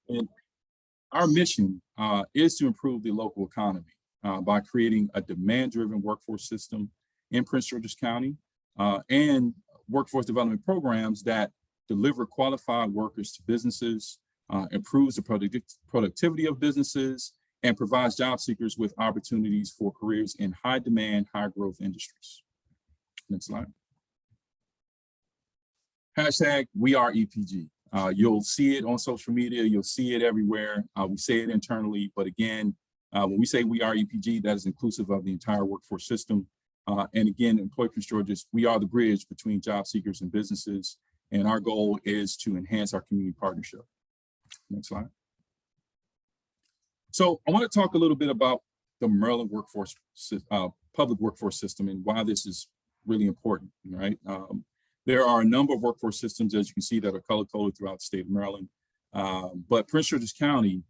And our mission is to improve the local economy by creating a demand-driven workforce system in Prince George's County and workforce development programs that deliver qualified workers to businesses, improves the productivity of businesses, and provides job seekers with opportunities for careers in high demand, high growth industries. Next slide. Hashtag We Are EPG. You'll see it on social media. You'll see it everywhere. We say it internally, but again, when we say We Are EPG, that is inclusive of the entire workforce system. And again, Employ Prince George's, we are the bridge between job seekers and businesses. And our goal is to enhance our community partnership. Next slide. So I want to talk a little bit about the Maryland workforce, public workforce system and why this is really important, right? There are a number of workforce systems, as you can see, that are color-coded throughout the state of Maryland. But Prince George's County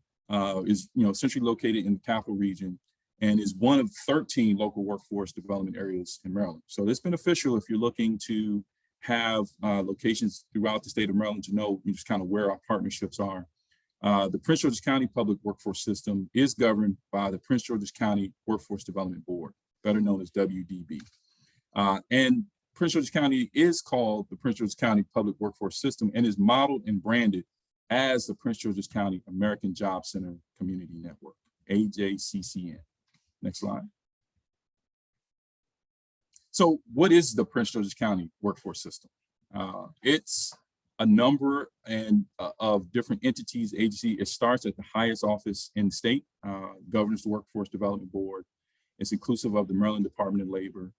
is centrally located in the capital region and is one of 13 local workforce development areas in Maryland. So it's beneficial if you're looking to have locations throughout the state of Maryland to know just kind of where our partnerships are. The Prince George's County Public Workforce System is governed by the Prince George's County Workforce Development Board, better known as WDB. And Prince George's County is called the Prince George's County Public Workforce System and is modeled and branded as the Prince George's County American Job Center Community Network, AJCCN. Next slide. So what is the Prince George's County Workforce System? It's a number of different entities, agency. It starts at the highest office in the state, governs the Workforce Development Board. It's inclusive of the Maryland Department of Labor,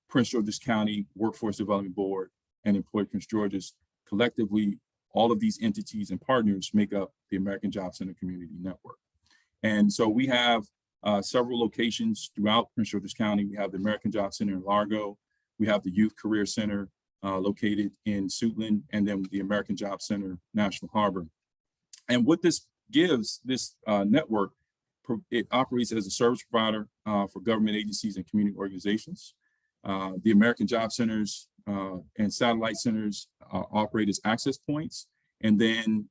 Prince George's County Workforce Development Board, and Employ Prince George's. Collectively, all of these entities and partners make up the American Job Center Community Network. And so we have several locations throughout Prince George's County. We have the American Job Center in Largo. We have the Youth Career Center located in Suitland, and then the American Job Center, National Harbor. And what this gives, this network, it operates as a service provider for government agencies and community organizations. The American Job Centers and satellite centers operate as access points. And then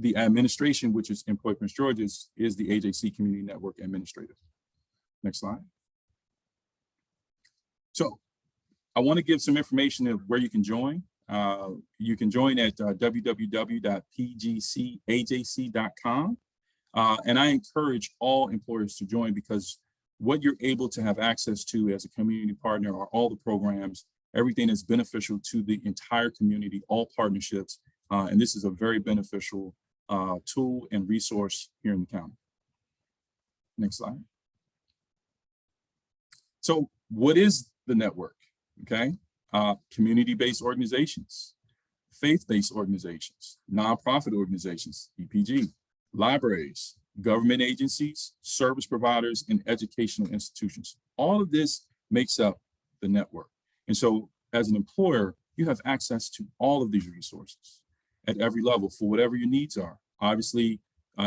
the administration, which is Employ Prince George's, is the AJC Community Network Administrator. Next slide. So I want to give some information of where you can join. You can join at www.pgcajc.com. And I encourage all employers to join because what you're able to have access to as a community partner are all the programs, everything that's beneficial to the entire community, all partnerships. And this is a very beneficial tool and resource here in the county. Next slide. So what is the network? Okay, community-based organizations, faith-based organizations, nonprofit organizations, EPG, libraries, government agencies, service providers, and educational institutions. All of this makes up the network. And so as an employer, you have access to all of these resources at every level for whatever your needs are. Obviously,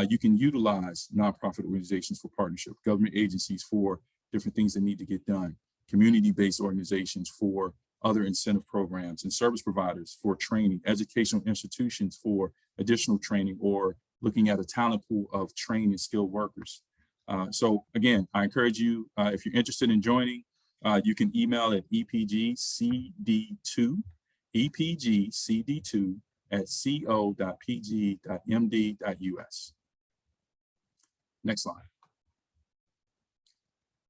you can utilize nonprofit organizations for partnership, government agencies for different things that need to get done, community-based organizations for other incentive programs, and service providers for training, educational institutions for additional training, or looking at a talent pool of trained and skilled workers. So again, I encourage you, if you're interested in joining, you can email at epgcd2@co.pg.md.us. Next slide.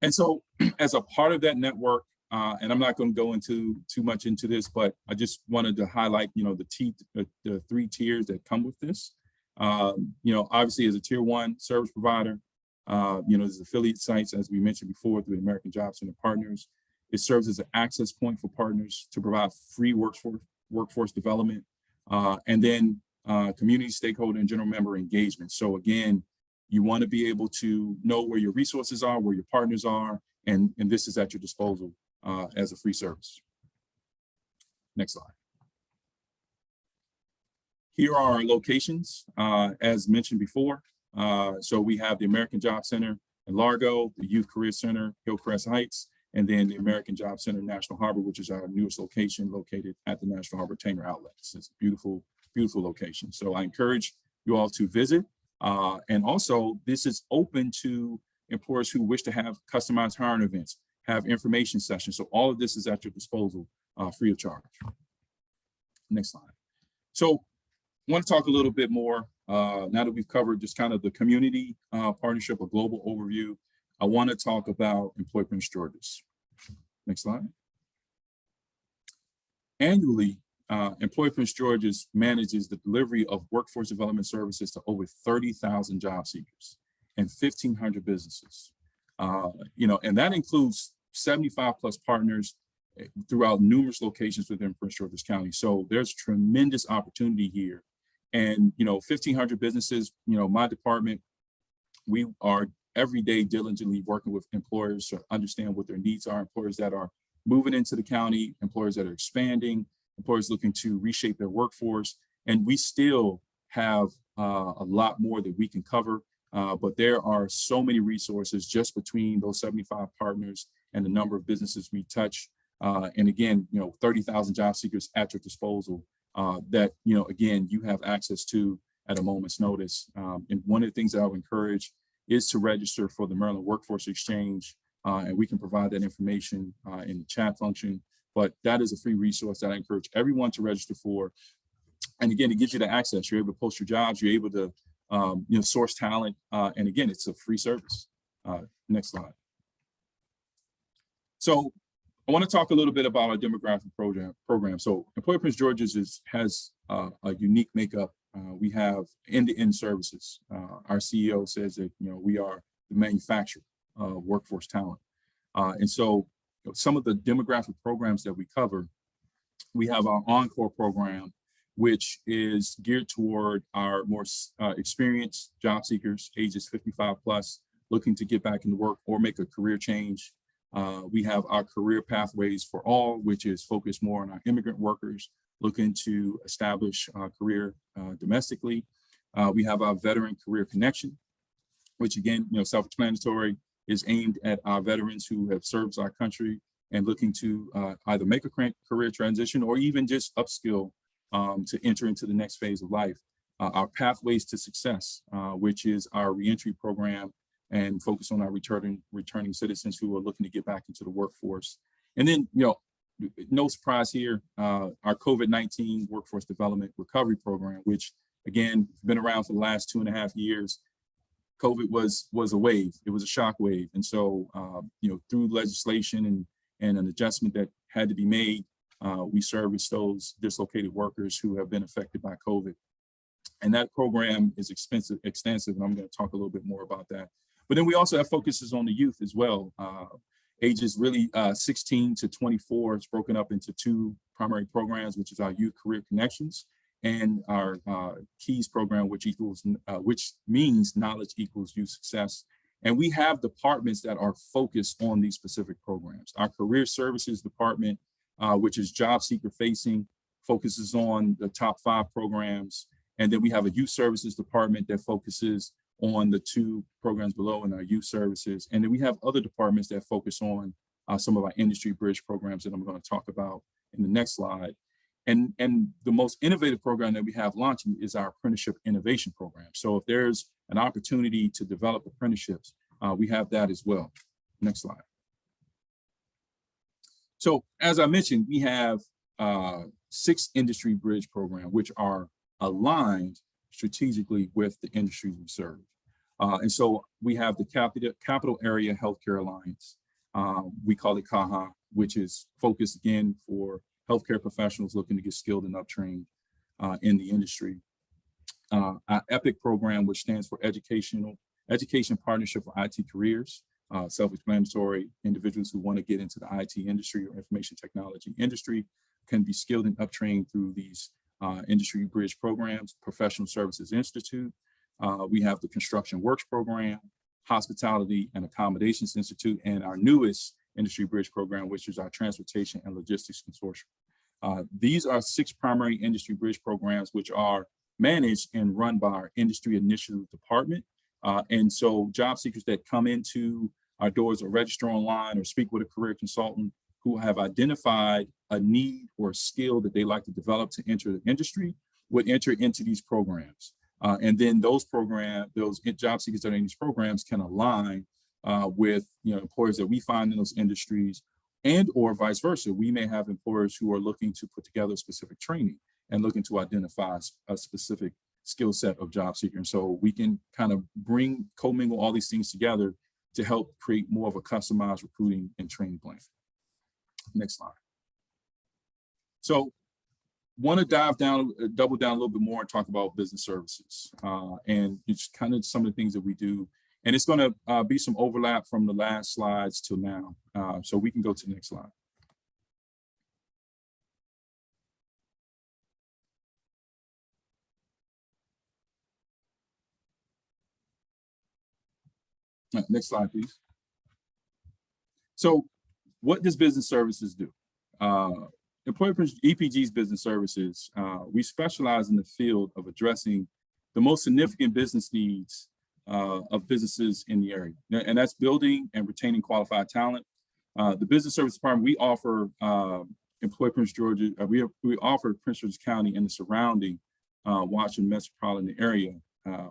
And so as a part of that network, and I'm not going to go into too much into this, but I just wanted to highlight, the three tiers that come with this. Obviously as a tier 1 service provider, there's affiliate sites, as we mentioned before, through the American Job Center partners. It serves as an access point for partners to provide free workforce development, and then community stakeholder and general member engagement. So again, you want to be able to know where your resources are, where your partners are, and this is at your disposal as a free service. Next slide. Here are our locations, as mentioned before. So we have the American Job Center in Largo, the Youth Career Center, Hillcrest Heights, and then the American Job Center, National Harbor, which is our newest location located at the National Harbor Tanger Outlet. It's a beautiful, beautiful location. So I encourage you all to visit. And also, this is open to employers who wish to have customized hiring events, have information sessions. So all of this is at your disposal, free of charge. Next slide. So I want to talk a little bit more, now that we've covered just kind of the community partnership, a global overview. I want to talk about Employer Prince George's. Next slide. Annually, Employer Prince George's manages the delivery of workforce development services to over 30,000 job seekers and 1,500 businesses. And that includes 75 plus partners throughout numerous locations within Prince George's County. So there's tremendous opportunity here. And, 1,500 businesses, my department, we are every day diligently working with employers to understand what their needs are, employers that are moving into the county, employers that are expanding, employers looking to reshape their workforce. And we still have a lot more that we can cover, but there are so many resources just between those 75 partners and the number of businesses we touch. And again, 30,000 job seekers at your disposal that, again, you have access to at a moment's notice. And one of the things that I would encourage is to register for the Maryland Workforce Exchange, and we can provide that information in the chat function. But that is a free resource that I encourage everyone to register for. And again, it gives you the access. You're able to post your jobs. You're able to, source talent. And again, it's a free service. Next slide. So I want to talk a little bit about our demographic program. So Employer Prince George's has a unique makeup. We have end-to-end services. Our CEO says that, we are the manufacturer of workforce talent. And so some of the demographic programs that we cover, we have our Encore program, which is geared toward our more experienced job seekers, ages 55 plus, looking to get back into work or make a career change. We have our Career Pathways for All, which is focused more on our immigrant workers looking to establish a career domestically. We have our Veteran Career Connection, which again, self-explanatory, is aimed at our veterans who have served our country and looking to either make a career transition or even just upskill to enter into the next phase of life. Our Pathways to Success, which is our reentry program and focus on our returning citizens who are looking to get back into the workforce. And then, no surprise here, our COVID-19 Workforce Development Recovery Program, which again, been around for the last 2.5 years. COVID was a wave, it was a shock wave. And so, through legislation and an adjustment that had to be made, we service those dislocated workers who have been affected by COVID. And that program is extensive, and I'm going to talk a little bit more about that. But then we also have focuses on the youth as well. Ages really 16 to 24. It's broken up into 2 primary programs, which is our Youth Career Connections and our KEYS program, which means Knowledge Equals Youth Success. And we have departments that are focused on these specific programs. Our Career Services Department, which is job seeker facing, focuses on the top 5 programs. And then we have a Youth Services Department that focuses on the 2 programs below in our youth services. And then we have other departments that focus on some of our industry bridge programs that I'm going to talk about in the next slide. And the most innovative program that we have launching is our Apprenticeship Innovation Program. So if there's an opportunity to develop apprenticeships, we have that as well. Next slide. So as I mentioned, we have 6 industry bridge programs, which are aligned strategically with the industries we serve. And so we have the Capital Area Healthcare Alliance. We call it CAHA, which is focused again for healthcare professionals looking to get skilled and uptrained in the industry. Our EPIC program, which stands for Education Partnership for IT Careers, self-explanatory. Individuals who want to get into the IT industry or information technology industry can be skilled and uptrained through these industry bridge programs. Professional Services Institute. We have the Construction Works Program, Hospitality and Accommodations Institute, and our newest industry bridge program, which is our Transportation and Logistics Consortium. These are 6 primary industry bridge programs, which are managed and run by our Industry Initiative Department. And so job seekers that come into our doors or register online or speak with a career consultant who have identified a need or skill that they like to develop to enter the industry would enter into these programs. And then those job seekers that are in these programs can align with employers that we find in those industries, and or vice versa. We may have employers who are looking to put together specific training and looking to identify a specific skill set of job seeker. And so we can kind of commingle all these things together to help create more of a customized recruiting and training plan. Next slide. So want to double down a little bit more and talk about business services. And it's kind of some of the things that we do. And it's going to be some overlap from the last slides till now. So we can go to the next slide. Next slide, please. So what does business services do? EPG's business services, we specialize in the field of addressing the most significant business needs of businesses in the area. And that's building and retaining qualified talent. The business service department, we offer employ Prince George's, we offer Prince George's County and the surrounding Washington metropolitan area,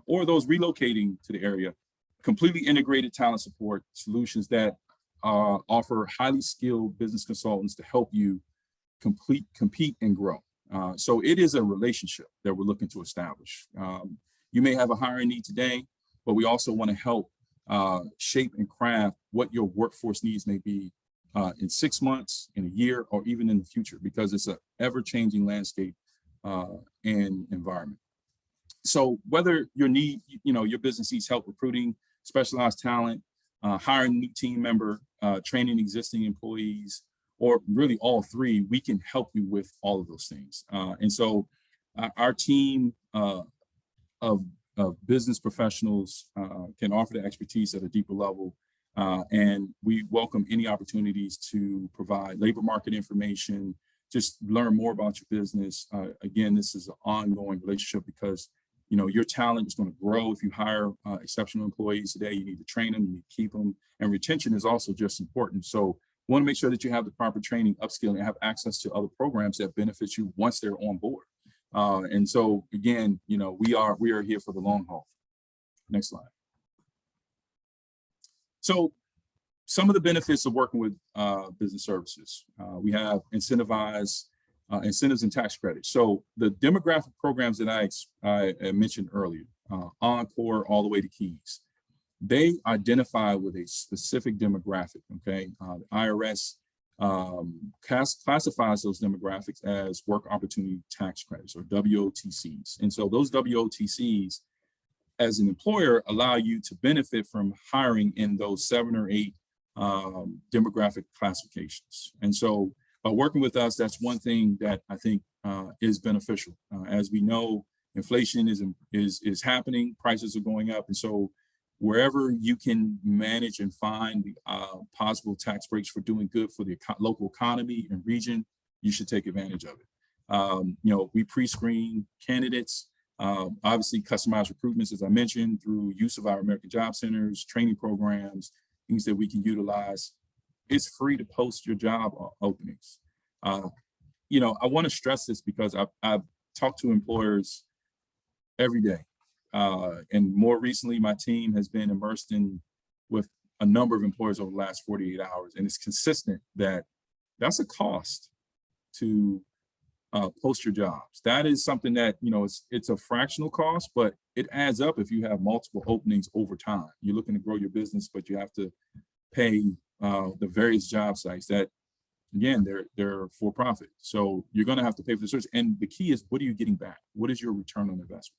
or those relocating to the area, completely integrated talent support solutions that offer highly skilled business consultants to help you compete and grow. So it is a relationship that we're looking to establish. You may have a hiring need today, but we also want to help shape and craft what your workforce needs may be in 6 months, in a year, or even in the future, because it's an ever-changing landscape and environment. So whether your business needs help recruiting specialized talent, hiring a new team member, training existing employees, or really all three, we can help you with all of those things. And so our team of business professionals can offer the expertise at a deeper level. And we welcome any opportunities to provide labor market information, just learn more about your business. Again, this is an ongoing relationship because your talent is going to grow. If you hire exceptional employees today, you need to train them, you need to keep them, and retention is also just important. So you want to make sure that you have the proper training, upskilling, and have access to other programs that benefit you once they're on board. And so again, we are here for the long haul. Next slide. So some of the benefits of working with business services, we have incentives and tax credits. So the demographic programs that I mentioned earlier, Encore all the way to Keys, they identify with a specific demographic, okay? The IRS classifies those demographics as work opportunity tax credits, or WOTCs. And so those WOTCs, as an employer, allow you to benefit from hiring in those 7 or 8 demographic classifications. And so by working with us, that's one thing that I think is beneficial. As we know, inflation is happening, prices are going up. And so wherever you can manage and find possible tax breaks for doing good for the local economy and region, you should take advantage of it. We pre-screen candidates, obviously customized recruitments, as I mentioned, through use of our American Job Centers, training programs, things that we can utilize. It's free to post your job openings. I want to stress this because I've talked to employers every day. And more recently, my team has been immersed with a number of employers over the last 48 hours. And it's consistent that that's a cost to post your jobs. That is something that, it's a fractional cost, but it adds up if you have multiple openings over time. You're looking to grow your business, but you have to pay the various job sites that, again, they're for profit. So you're going to have to pay for the service. And the key is, what are you getting back? What is your return on investment?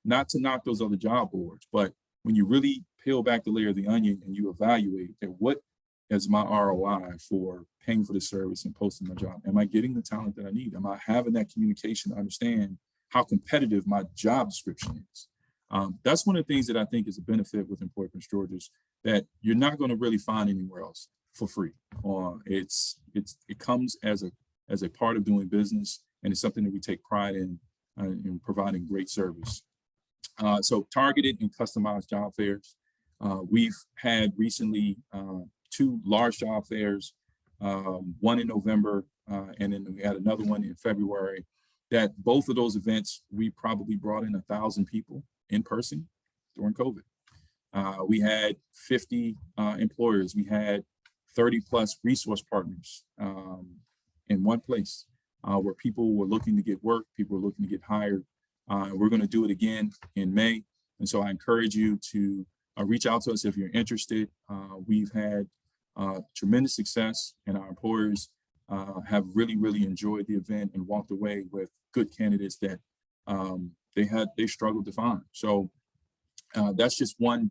Not to knock those other job boards, but when you really peel back the layer of the onion and you evaluate that, what is my ROI for paying for the service and posting my job? Am I getting the talent that I need? Am I having that communication to understand how competitive my job description is? That's one of the things that I think is a benefit with Employer Prince George's that you're not going to really find anywhere else for free. It comes as a part of doing business, and it's something that we take pride in providing great service. So targeted and customized job fairs. We've had recently 2 large job fairs, one in November, and then we had another one in February. that both of those events, we probably brought in 1,000 people in person during COVID. We had 50 employers. We had 30 plus resource partners in one place where people were looking to get work, people were looking to get hired. We're going to do it again in May. And so I encourage you to reach out to us if you're interested. We've had tremendous success, and our employers have really enjoyed the event and walked away with good candidates that they struggled to find. So that's just one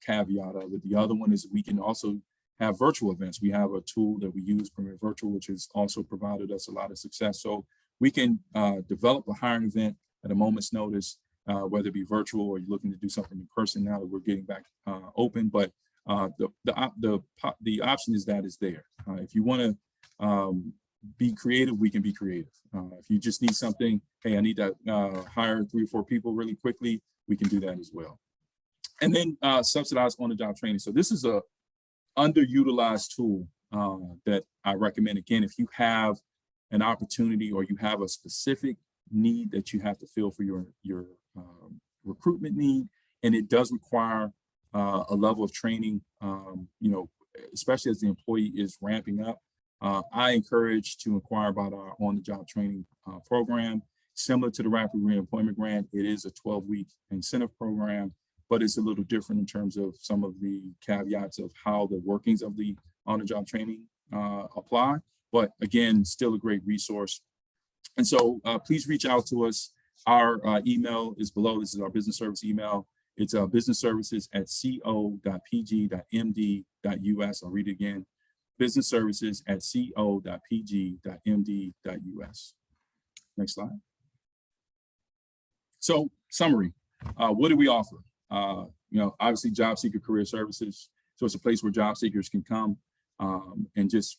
caveat of it. The other one is we can also have virtual events. We have a tool that we use, Premier Virtual, which has also provided us a lot of success. So we can develop a hiring event at a moment's notice, whether it be virtual or you're looking to do something in person now that we're getting back open. But the option is there. If you want to be creative, we can be creative. If you just need something, hey, I need to hire 3 or 4 people really quickly, we can do that as well. And then subsidized on-the-job training. So this is a underutilized tool that I recommend. Again, if you have an opportunity or you have a specific need that you have to fill for your recruitment need, and it does require a level of training, especially as the employee is ramping up, I encourage to inquire about our on-the-job training program. Similar to the Rapid Reemployment Grant, it is a 12-week incentive program, but it's a little different in terms of some of the caveats of how the workings of the on-the-job training apply. But again, still a great resource. And so please reach out to us. Our email is below. This is our business service email. It's businessservices@co.pg.md.us. I'll read it again. businessservices@co.pg.md.us. Next slide. So summary, what do we offer? Obviously job seeker career services. So it's a place where job seekers can come and just,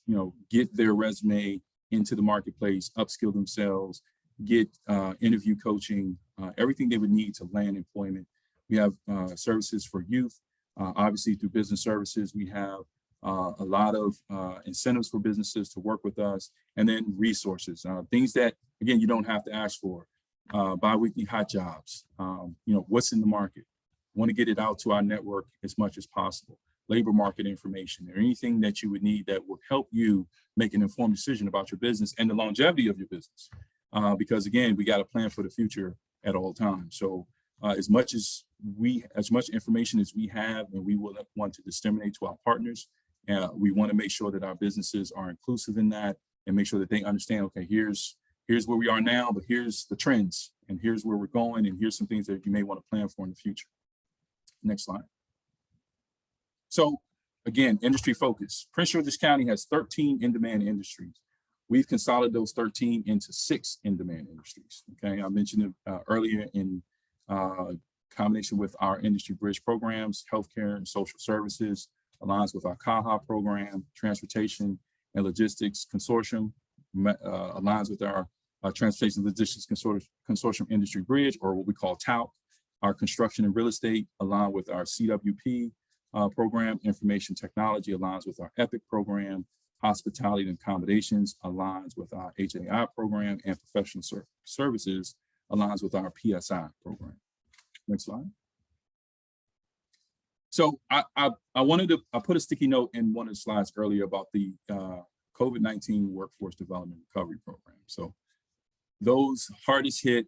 get their resume into the marketplace, upskill themselves, get interview coaching, everything they would need to land employment. We have services for youth. Obviously through business services, we have a lot of incentives for businesses to work with us, and then resources, things that, again, you don't have to ask for. Bi-weekly hot jobs, what's in the market. Want to get it out to our network as much as possible. Labor market information, or anything that you would need that will help you make an informed decision about your business and the longevity of your business. Because again, we got to plan for the future at all times. So as much information as we have, and we will want to disseminate to our partners, we want to make sure that our businesses are inclusive in that and make sure that they understand, okay, here's where we are now, but here's the trends, and here's where we're going, and here's some things that you may want to plan for in the future. Next slide. So again, industry focus. Prince George's County has 13 in-demand industries. We've consolidated those 13 into 6 in-demand industries. Okay, I mentioned it earlier in combination with our industry bridge programs. Healthcare and social services aligns with our CAHA program. Transportation and logistics consortium aligns with our Transportation Logistics Consortium Industry Bridge, or what we call TALC. Our construction and real estate align with our CWP program. Information technology aligns with our EPIC program. Hospitality and accommodations aligns with our HAI program, and professional services aligns with our PSI program. Next slide. So I put a sticky note in one of the slides earlier about the COVID-19 Workforce Development Recovery Program. So those hardest hit,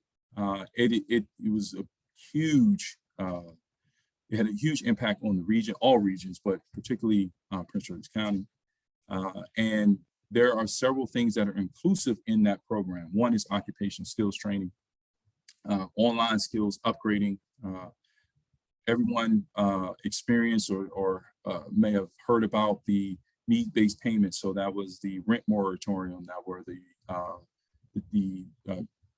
it was a huge, it had a huge impact on the region, all regions, but particularly Prince George's County. And there are several things that are inclusive in that program. One is occupational skills training, online skills upgrading. Everyone experienced or may have heard about the need-based payments. So that was the rent moratorium, that were the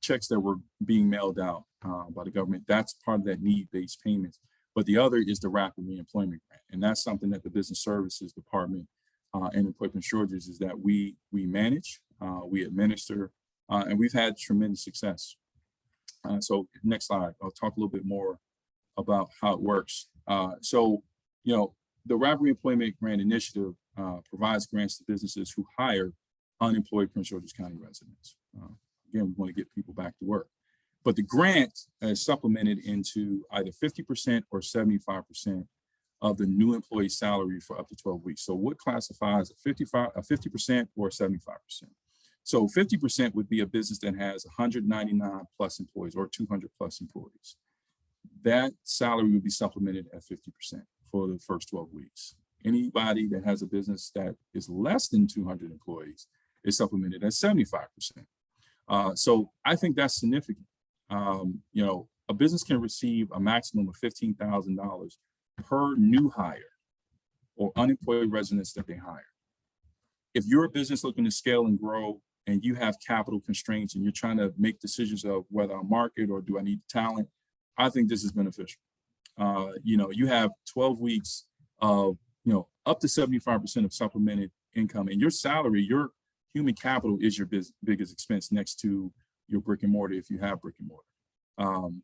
checks that were being mailed out by the government. That's part of that need-based payments. But the other is the Rapid Reemployment Grant. And that's something that the Business Services Department and Employment Georges is that we manage, we administer, and we've had tremendous success. So next slide, I'll talk a little bit more about how it works. So, the Rapid Reemployment Grant Initiative provides grants to businesses who hire unemployed Prince George's County residents. again, we want to get people back to work. But the grant is supplemented into either 50% or 75% of the new employee salary for up to 12 weeks. So what classifies a 50% or 75%? So 50% would be a business that has 199 plus employees or 200 plus employees. That salary would be supplemented at 50% for the first 12 weeks. Anybody that has a business that is less than 200 employees is supplemented at 75%. So I think that's significant. You know, a business can receive a maximum of $15,000 per new hire or unemployed residents that they hire. If you're a business looking to scale and grow and you have capital constraints and you're trying to make decisions of whether I market or do I need talent, I think this is beneficial. You know, you have 12 weeks of, you know, up to 75% of supplemented income, and your salary, your human capital is your biggest expense next to your brick and mortar if you have brick and mortar.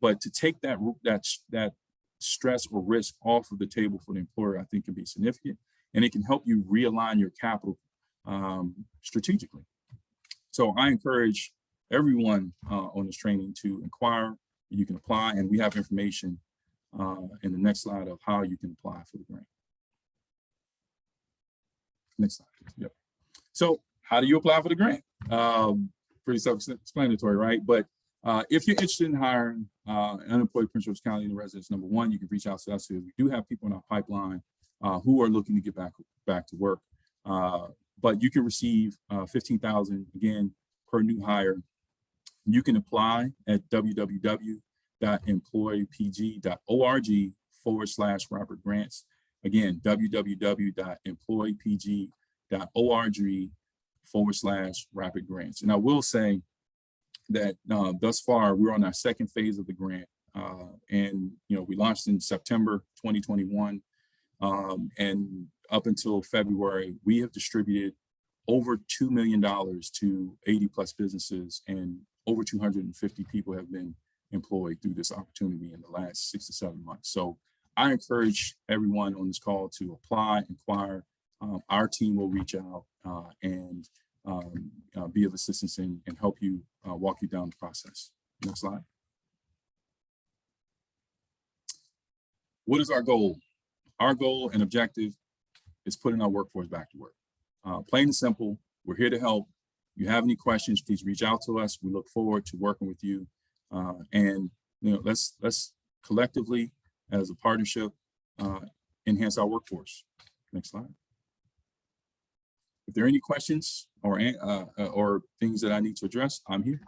But to take that stress or risk off of the table for the employer, I think can be significant, and it can help you realign your capital strategically. So I encourage everyone on this training to inquire. You can apply, and we have information in the next slide of how you can apply for the grant. Next slide. Yep. So how do you apply for the grant? Pretty self-explanatory, right? But if you're interested in hiring an unemployed Prince George's County residents, number one, you can reach out to us. We do have people in our pipeline who are looking to get back to work. But you can receive $15,000 again per new hire. You can apply at www.employpg.org/Robert Grants. Again, www.employpg.org/Rapid Grants. And I will say that thus far, we're on our second phase of the grant. And, you know, we launched in September 2021. And up until February, we have distributed over $2 million to 80 plus businesses, and over 250 people have been employed through this opportunity in the last 6 to 7 months. So I encourage everyone on this call to apply, inquire. Our team will reach out and be of assistance and help you walk you down the process. Next slide. What is our goal? Our goal and objective is putting our workforce back to work. Plain and simple, we're here to help. If you have any questions, please reach out to us. We look forward to working with you. And you know, let's collectively, as a partnership, enhance our workforce. Next slide. If there are any questions or things that I need to address, I'm here.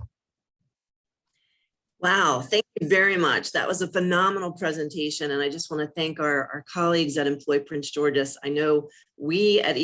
Wow, thank you very much. That was a phenomenal presentation. And I just want to thank our colleagues at Employ Prince George's. I know we at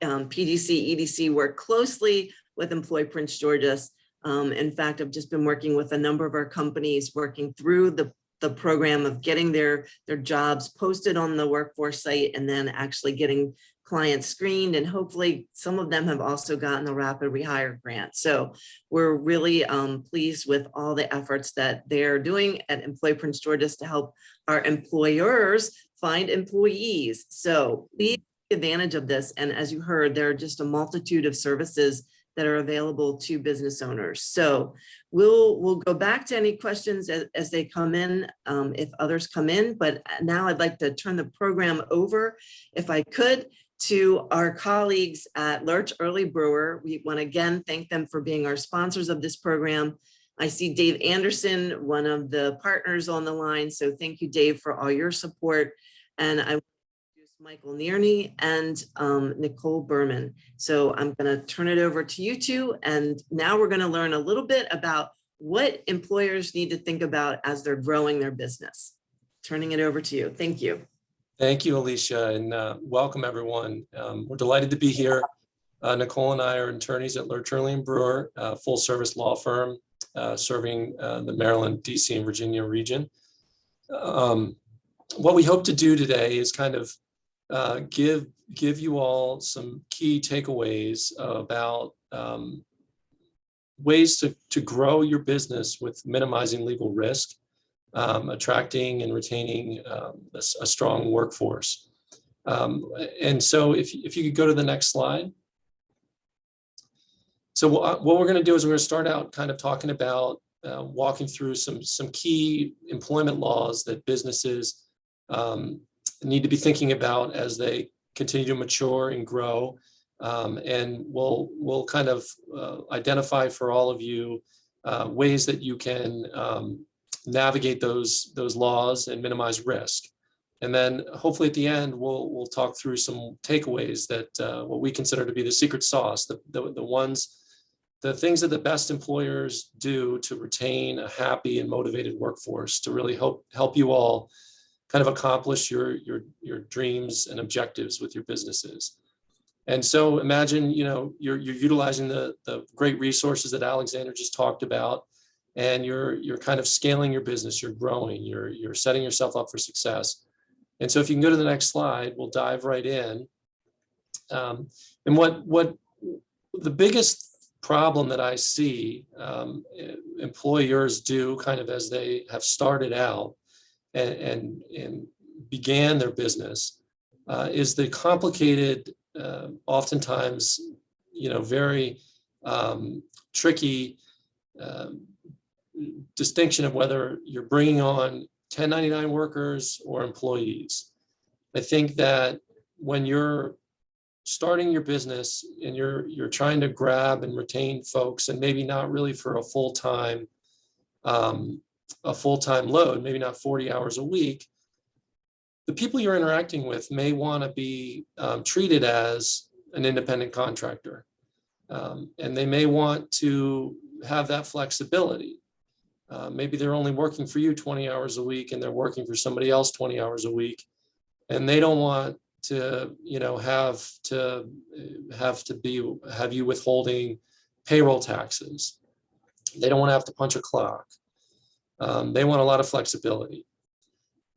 PGCEDC work closely with Employ Prince George's. In fact, I've just been working with a number of our companies working through the program of getting their jobs posted on the workforce site and then actually getting clients screened, and hopefully some of them have also gotten the rapid rehire grant. So we're really pleased with all the efforts that they're doing at Employ Prince George's to help our employers find employees. So please take advantage of this. And as you heard, there are just a multitude of services that are available to business owners. So we'll go back to any questions as they come in, if others come in. But now I'd like to turn the program over, if I could, to our colleagues at Lerch Brewer. We want to again thank them for being our sponsors of this program. I see Dave Anderson, one of the partners, on the line. So thank you, Dave, for all your support. And I want to introduce Michael Nearney and Nicole Berman. So I'm going to turn it over to you two. And now we're going to learn a little bit about what employers need to think about as they're growing their business. Turning it over to you. Thank you. Thank you, Alicia, and welcome everyone. We're delighted to be here. Nicole and I are attorneys at Lerch Brewer, a full service law firm serving the Maryland, DC, and Virginia region. What we hope to do today is kind of give you all some key takeaways about ways to grow your business with minimizing legal risk, attracting and retaining a strong workforce. And so if you could go to the next slide. So what we're going to do is we're going to start out kind of talking about walking through some key employment laws that businesses need to be thinking about as they continue to mature and grow. And we'll kind of identify for all of you ways that you can navigate those laws and minimize risk. And then hopefully at the end, we'll talk through some takeaways that what we consider to be the secret sauce, the things that the best employers do to retain a happy and motivated workforce, to really help you all kind of accomplish your dreams and objectives with your businesses. And so imagine, you're utilizing the great resources that Alexander just talked about, and you're kind of scaling your business, you're growing, you're setting yourself up for success. And so if you can go to the next slide, we'll dive right in. And what the biggest problem that I see employers do kind of as they have started out and began their business is the complicated, oftentimes, very tricky distinction of whether you're bringing on 1099 workers or employees. I think that when you're starting your business and you're trying to grab and retain folks, and maybe not really for a full-time load, maybe not 40 hours a week, the people you're interacting with may want to be treated as an independent contractor. And they may want to have that flexibility. Maybe they're only working for you 20 hours a week and they're working for somebody else 20 hours a week. And they don't want to, have you withholding payroll taxes. They don't want to have to punch a clock. They want a lot of flexibility.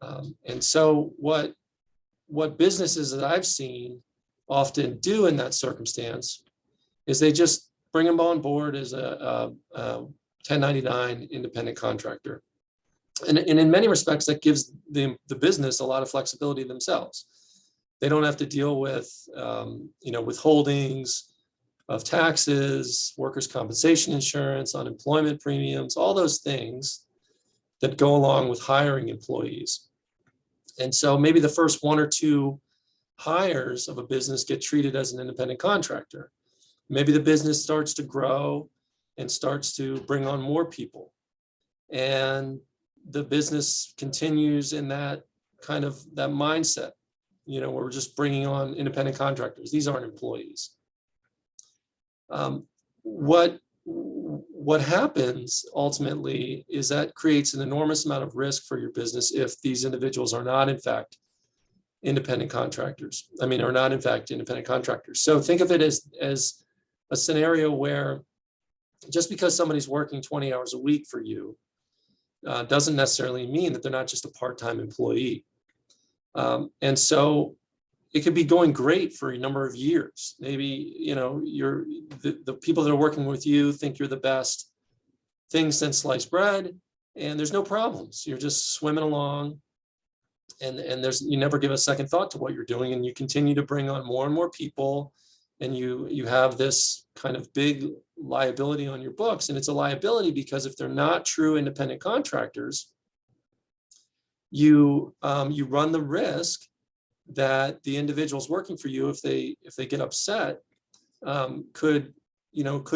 And so what businesses that I've seen often do in that circumstance is they just bring them on board as a 1099 independent contractor. And in many respects, that gives the business a lot of flexibility themselves. They don't have to deal with, withholdings of taxes, workers' compensation insurance, unemployment premiums, all those things that go along with hiring employees. And so maybe the first one or two hires of a business get treated as an independent contractor. Maybe the business starts to grow and starts to bring on more people. And the business continues in that kind of that mindset, where we're just bringing on independent contractors. These aren't employees. What happens ultimately is that creates an enormous amount of risk for your business if these individuals are not in fact independent contractors. Are not in fact independent contractors. So think of it as a scenario where just because somebody's working 20 hours a week for you doesn't necessarily mean that they're not just a part-time employee. And so it could be going great for a number of years. Maybe, the people that are working with you think you're the best thing since sliced bread, and there's no problems. You're just swimming along, and you never give a second thought to what you're doing, and you continue to bring on more and more people, and you have this kind of big liability on your books. And it's a liability because if they're not true independent contractors, you run the risk that the individuals working for you, if they get upset, could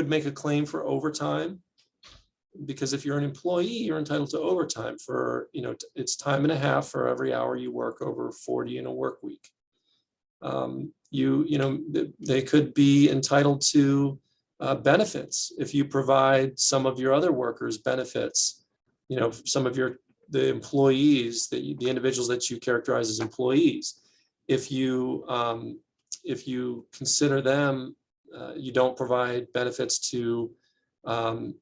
make a claim for overtime. Because if you're an employee, you're entitled to overtime for, it's time and a half for every hour you work over 40 in a work week. They could be entitled to benefits if you provide some of your other workers benefits, some of the employees, the individuals that you characterize as employees. If you consider them, you don't provide benefits to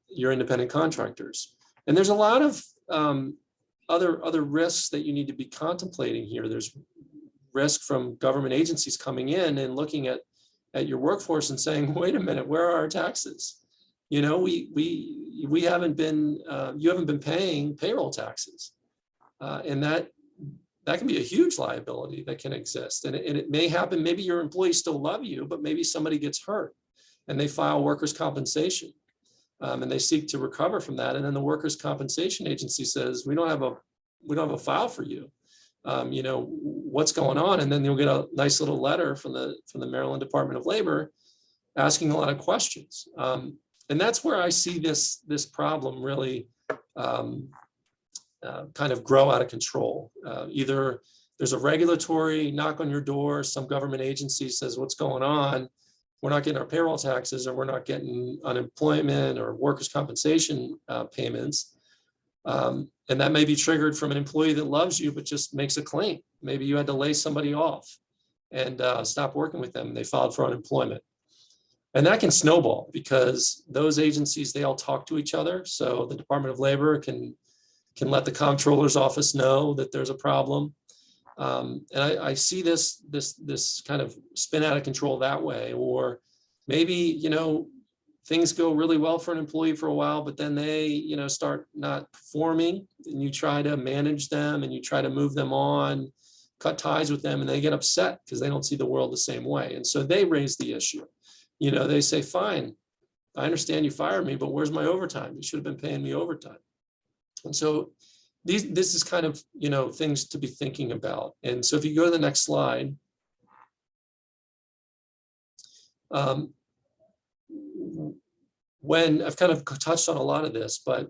your independent contractors. And there's a lot of other risks that you need to be contemplating here. There's risk from government agencies coming in and looking at your workforce and saying, wait a minute, where are our taxes? We haven't been, you haven't been paying payroll taxes. And that can be a huge liability that can exist. And it may happen, maybe your employees still love you, but maybe somebody gets hurt. and they file workers' compensation, and they seek to recover from that. And then the workers' compensation agency says, we don't have a file for you. You know, what's going on? And then you'll get a nice little letter from the Maryland Department of Labor asking a lot of questions. And that's where I see this problem really kind of grow out of control. Either there's a regulatory knock on your door, some government agency says, what's going on? We're not getting our payroll taxes, or we're not getting unemployment or workers' compensation payments. And that may be triggered from an employee that loves you, but just makes a claim. Maybe you had to lay somebody off and stop working with them, and they filed for unemployment. And that can snowball because those agencies, they all talk to each other. So the Department of Labor can let the comptroller's office know that there's a problem. And I see this kind of spin out of control that way. Or maybe, you know, things go really well for an employee for a while, but then they, you know, start not performing, and you try to manage them and you try to move them on, cut ties with them, and they get upset because they don't see the world the same way. And so they raise the issue. You know, they say, fine, I understand you fired me, but where's my overtime? You should have been paying me overtime. And so this is kind of, you know, things to be thinking about. And so if you go to the next slide, when I've kind of touched on a lot of this, but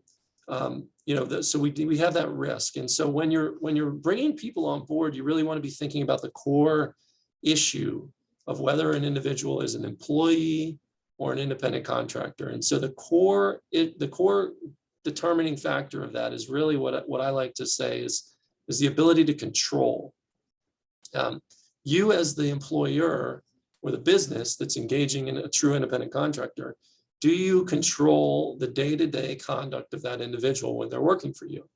you know, so we have that risk. And so when you're bringing people on board, you really want to be thinking about the core issue of whether an individual is an employee or an independent contractor. And so the core determining factor of that is really what I like to say is the ability to control. You as the employer or the business that's engaging in a true independent contractor, do you control the day-to-day conduct of that individual when they're working for you?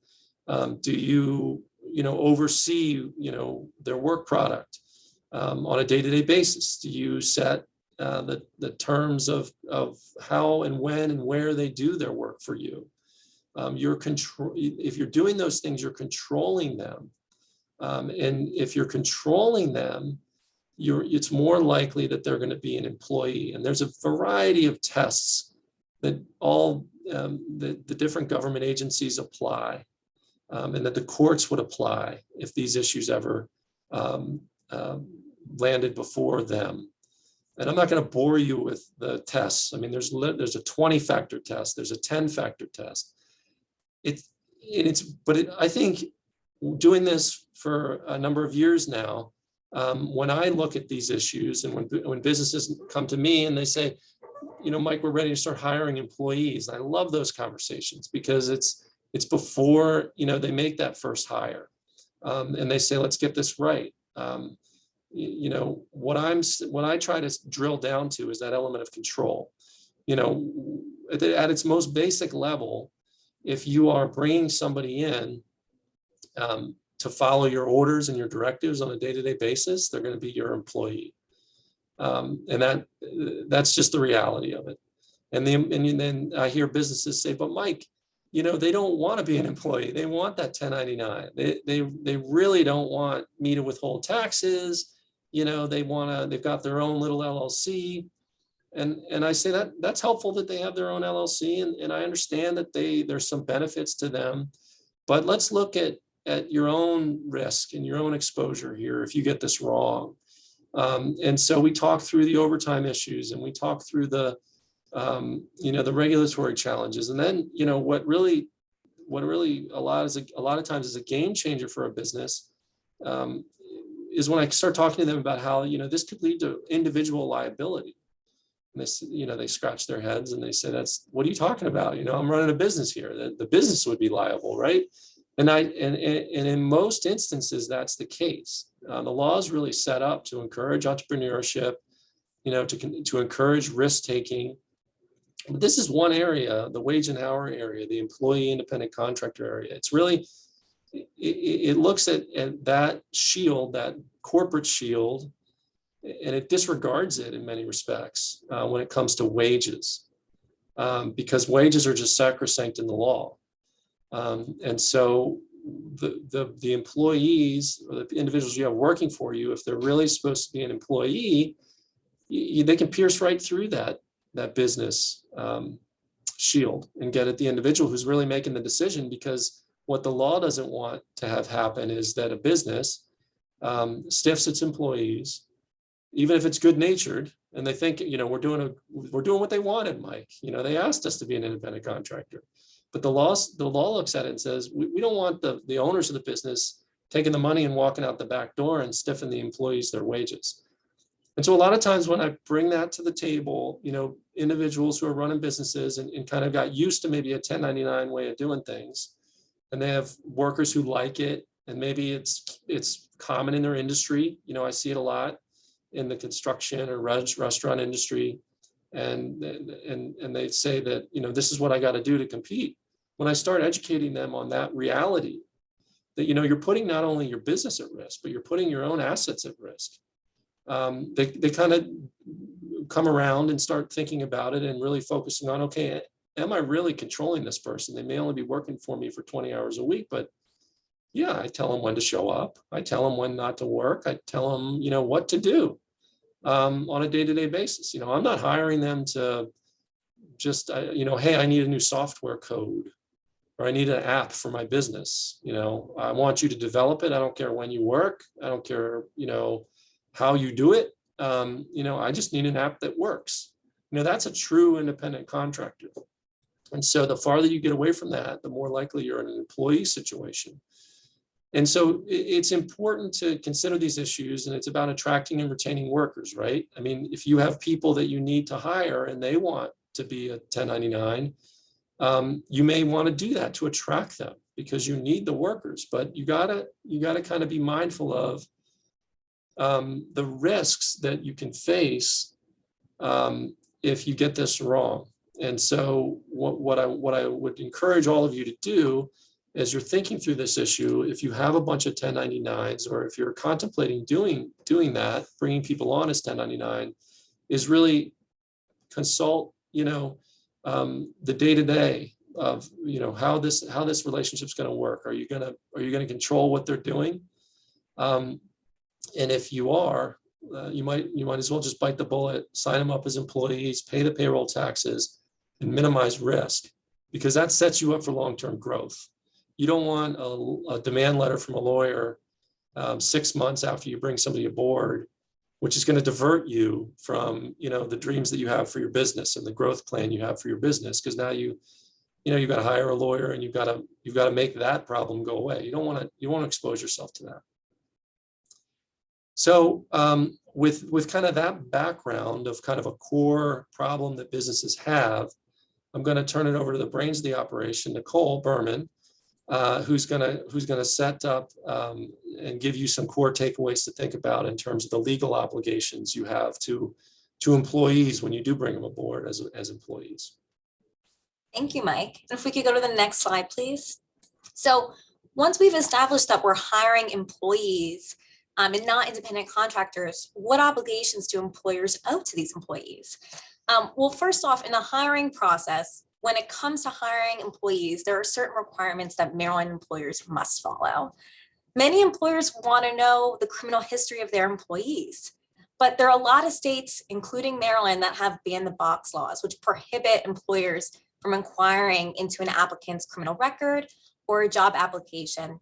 Do you oversee, their work product on a day-to-day basis? Do you set the terms of how and when and where they do their work for you? If you're doing those things, you're controlling them. And if you're controlling them, it's more likely that they're going to be an employee. And there's a variety of tests that all the different government agencies apply, and that the courts would apply if these issues ever landed before them. And I'm not going to bore you with the tests. I mean, there's a 20-factor test, there's a 10-factor test. I think doing this for a number of years now, when I look at these issues and when businesses come to me and they say, Mike, we're ready to start hiring employees. I love those conversations because it's before, they make that first hire. And they say, let's get this right. What I try to drill down to is that element of control. At its most basic level, if you are bringing somebody in to follow your orders and your directives on a day-to-day basis, they're going to be your employee. And that's just the reality of it. And then I hear businesses say, but Mike, they don't want to be an employee. They want that 1099. They really don't want me to withhold taxes. They've got their own little LLC. And I say that's helpful that they have their own LLC. And I understand that there's some benefits to them, but let's look at your own risk and your own exposure here if you get this wrong. And so we talk through the overtime issues, and we talk through the regulatory challenges. And then, what really a lot of times is a game changer for a business is when I start talking to them about how, this could lead to individual liability. And they scratch their heads and they say, what are you talking about? I'm running a business here. The business would be liable, right? And in most instances, that's the case. The law is really set up to encourage entrepreneurship, to encourage risk-taking. But this is one area, the wage and hour area, the employee independent contractor area. It's really, it looks at that shield, that corporate shield, and it disregards it in many respects when it comes to wages, because wages are just sacrosanct in the law. And so the employees or the individuals you have working for you, if they're really supposed to be an employee, they can pierce right through that business shield and get at the individual who's really making the decision, because what the law doesn't want to have happen is that a business stiffs its employees, even if it's good natured, and they think, we're doing what they wanted, Mike. They asked us to be an independent contractor, but the law looks at it and says, we don't want the owners of the business taking the money and walking out the back door and stiffing the employees their wages. And so a lot of times when I bring that to the table, individuals who are running businesses and kind of got used to maybe a 1099 way of doing things, and they have workers who like it, and maybe it's common in their industry. I see it a lot in the construction or restaurant industry, and they say that, this is what I got to do to compete. When I start educating them on that reality, that, you're putting not only your business at risk, but you're putting your own assets at risk. They kind of come around and start thinking about it and really focusing on, okay, am I really controlling this person? They may only be working for me for 20 hours a week, but yeah, I tell them when to show up. I tell them when not to work. I tell them, what to do on a day-to-day basis. I'm not hiring them to just, hey, I need a new software code, or I need an app for my business. I want you to develop it. I don't care when you work. I don't care, how you do it. I just need an app that works. That's a true independent contractor. And so the farther you get away from that, the more likely you're in an employee situation. And so it's important to consider these issues, and it's about attracting and retaining workers, right? I mean, if you have people that you need to hire and they want to be a 1099, you may want to do that to attract them because you need the workers, but you gotta kind of be mindful of the risks that you can face if you get this wrong. And so what I would encourage all of you to do as you're thinking through this issue, if you have a bunch of 1099s, or if you're contemplating doing that, bringing people on as 1099, is really consult, the day-to-day of, how this relationship's going to work. Are you going to control what they're doing? And if you are, you might as well just bite the bullet, sign them up as employees, pay the payroll taxes, and minimize risk, because that sets you up for long-term growth. You don't want a demand letter from a lawyer 6 months after you bring somebody aboard, which is going to divert you from, the dreams that you have for your business and the growth plan you have for your business. Because now you've got to hire a lawyer, and you've got to make that problem go away. You don't want to expose yourself to that. So with kind of that background of kind of a core problem that businesses have, I'm going to turn it over to the brains of the operation, Nicole Berman, who's going to set up and give you some core takeaways to think about in terms of the legal obligations you have to employees when you do bring them aboard as employees. Thank you, Mike. If we could go to the next slide, please. So once we've established that we're hiring employees and not independent contractors, what obligations do employers owe to these employees? Well, first off, in the hiring process, when it comes to hiring employees, there are certain requirements that Maryland employers must follow. Many employers want to know the criminal history of their employees, but there are a lot of states, including Maryland, that have ban-the-box laws, which prohibit employers from inquiring into an applicant's criminal record or a job application.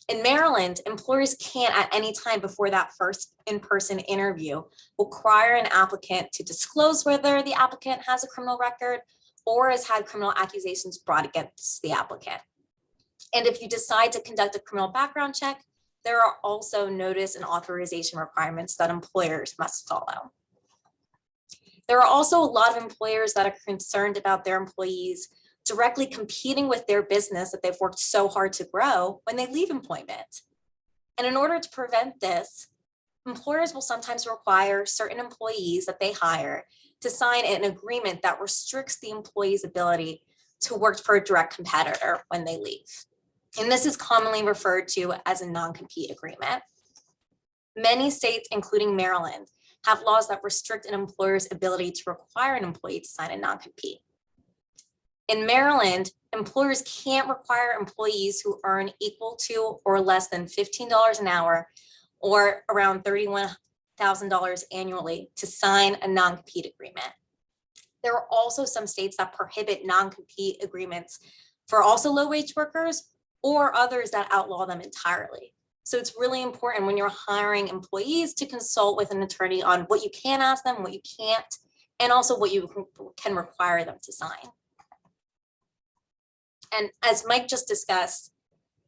In Maryland, employers can't at any time before that first in-person interview require an applicant to disclose whether the applicant has a criminal record or has had criminal accusations brought against the applicant. And if you decide to conduct a criminal background check, there are also notice and authorization requirements that employers must follow. There are also a lot of employers that are concerned about their employees directly competing with their business that they've worked so hard to grow when they leave employment. And in order to prevent this, employers will sometimes require certain employees that they hire to sign an agreement that restricts the employee's ability to work for a direct competitor when they leave. And this is commonly referred to as a non-compete agreement. Many states, including Maryland, have laws that restrict an employer's ability to require an employee to sign a non-compete. In Maryland, employers can't require employees who earn equal to or less than $15 an hour or around $31,000 annually to sign a non-compete agreement. There are also some states that prohibit non-compete agreements for also low-wage workers, or others that outlaw them entirely. So it's really important when you're hiring employees to consult with an attorney on what you can ask them, what you can't, and also what you can require them to sign. And as Mike just discussed,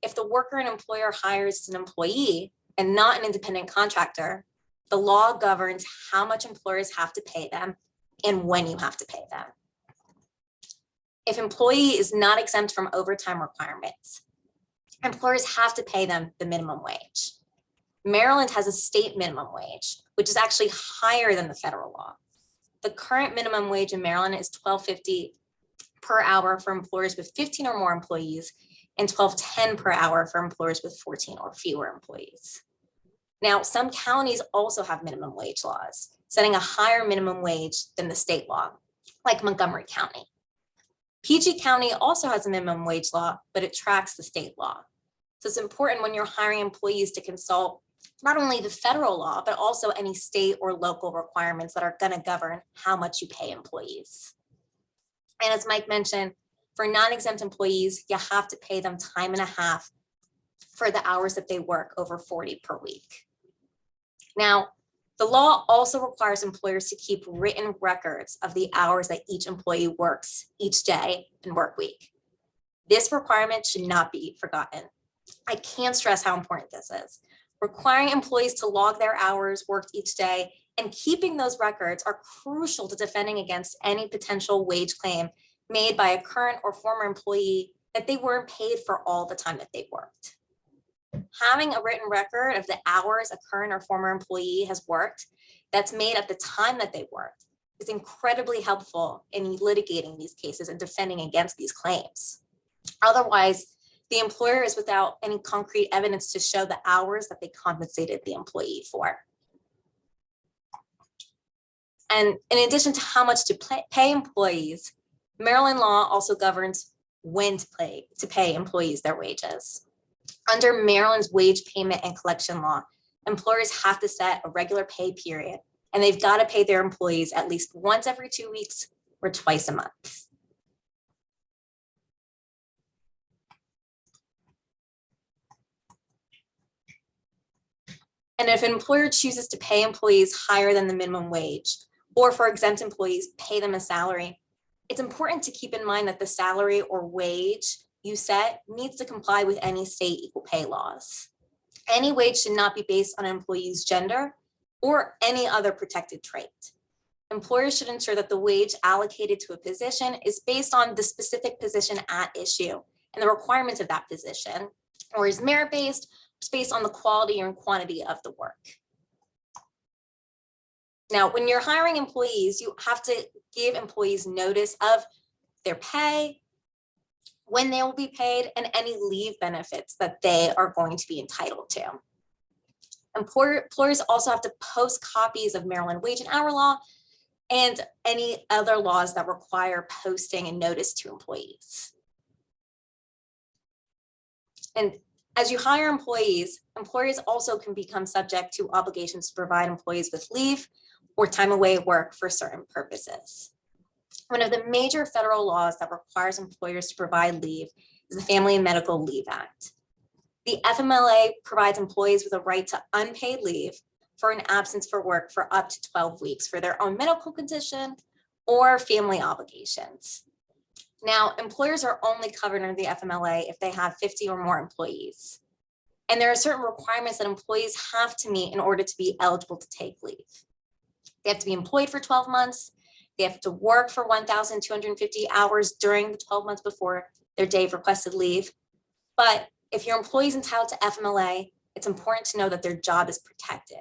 if the worker and employer hires an employee and not an independent contractor, the law governs how much employers have to pay them and when you have to pay them. If employee is not exempt from overtime requirements, employers have to pay them the minimum wage. Maryland has a state minimum wage, which is actually higher than the federal law. The current minimum wage in Maryland is $12.50 per hour for employers with 15 or more employees, and $12.10 per hour for employers with 14 or fewer employees. Now, some counties also have minimum wage laws, setting a higher minimum wage than the state law, like Montgomery County. PG County also has a minimum wage law, but it tracks the state law. So it's important when you're hiring employees to consult not only the federal law, but also any state or local requirements that are going to govern how much you pay employees. And as Mike mentioned, for non-exempt employees, you have to pay them time and a half for the hours that they work over 40 per week. Now, the law also requires employers to keep written records of the hours that each employee works each day and work week. This requirement should not be forgotten. I can't stress how important this is. Requiring employees to log their hours worked each day and keeping those records are crucial to defending against any potential wage claim made by a current or former employee that they weren't paid for all the time that they worked. Having a written record of the hours a current or former employee has worked that's made at the time that they worked is incredibly helpful in litigating these cases and defending against these claims. Otherwise, the employer is without any concrete evidence to show the hours that they compensated the employee for. And in addition to how much to pay employees, Maryland law also governs when to pay employees their wages. Under Maryland's wage payment and collection law, employers have to set a regular pay period, and they've got to pay their employees at least once every 2 weeks or twice a month. And if an employer chooses to pay employees higher than the minimum wage, or for exempt employees, pay them a salary, it's important to keep in mind that the salary or wage you set needs to comply with any state equal pay laws. Any wage should not be based on an employee's gender or any other protected trait. Employers should ensure that the wage allocated to a position is based on the specific position at issue and the requirements of that position, or is merit-based, based on the quality and quantity of the work. Now, when you're hiring employees, you have to give employees notice of their pay, when they will be paid, and any leave benefits that they are going to be entitled to. Employers also have to post copies of Maryland wage and hour law and any other laws that require posting and notice to employees. And as you hire employees, employers also can become subject to obligations to provide employees with leave or time away at work for certain purposes. One of the major federal laws that requires employers to provide leave is the Family and Medical Leave Act. The FMLA provides employees with a right to unpaid leave for an absence for work for up to 12 weeks for their own medical condition or family obligations. Now, employers are only covered under the FMLA if they have 50 or more employees. And there are certain requirements that employees have to meet in order to be eligible to take leave. They have to be employed for 12 months. They have to work for 1,250 hours during the 12 months before their day of requested leave. But if your employee is entitled to FMLA, it's important to know that their job is protected.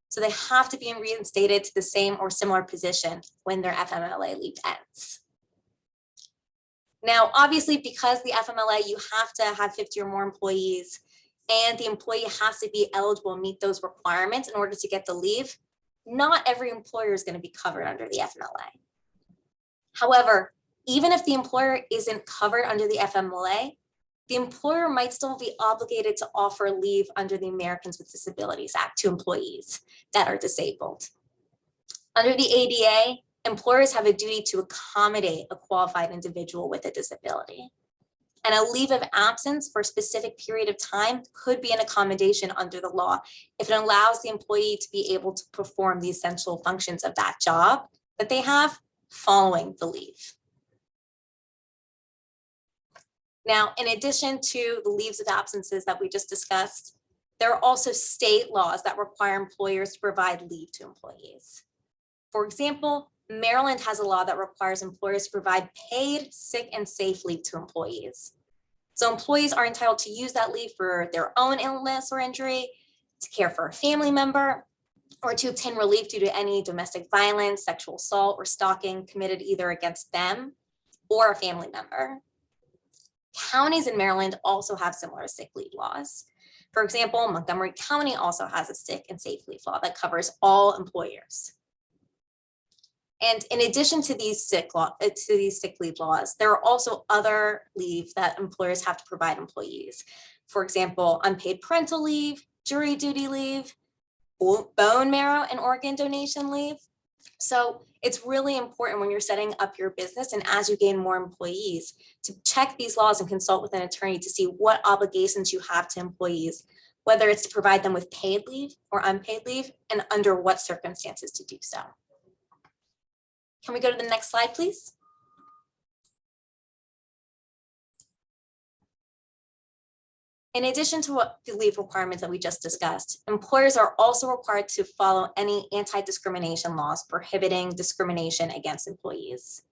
So they have to be reinstated to the same or similar position when their FMLA leave ends. Now, obviously, because the FMLA, you have to have 50 or more employees, and the employee has to be eligible and meet those requirements in order to get the leave. Not every employer is going to be covered under the FMLA. However, even if the employer isn't covered under the FMLA, the employer might still be obligated to offer leave under the Americans with Disabilities Act to employees that are disabled. Under the ADA, employers have a duty to accommodate a qualified individual with a disability. And a leave of absence for a specific period of time could be an accommodation under the law if it allows the employee to be able to perform the essential functions of that job that they have following the leave. Now, in addition to the leaves of absences that we just discussed, there are also state laws that require employers to provide leave to employees. For example, Maryland has a law that requires employers to provide paid sick and safe leave to employees. So employees are entitled to use that leave for their own illness or injury, to care for a family member, or to obtain relief due to any domestic violence, sexual assault, or stalking committed either against them or a family member. Counties in Maryland also have similar sick leave laws. For example, Montgomery County also has a sick and safe leave law that covers all employers. And in addition to these sick leave laws, there are also other leave that employers have to provide employees. For example, unpaid parental leave, jury duty leave, bone marrow and organ donation leave. So it's really important when you're setting up your business and as you gain more employees to check these laws and consult with an attorney to see what obligations you have to employees, whether it's to provide them with paid leave or unpaid leave and under what circumstances to do so. Can we go to the next slide, please? In addition to what the leave requirements that we just discussed, employers are also required to follow any anti-discrimination laws prohibiting discrimination against employees.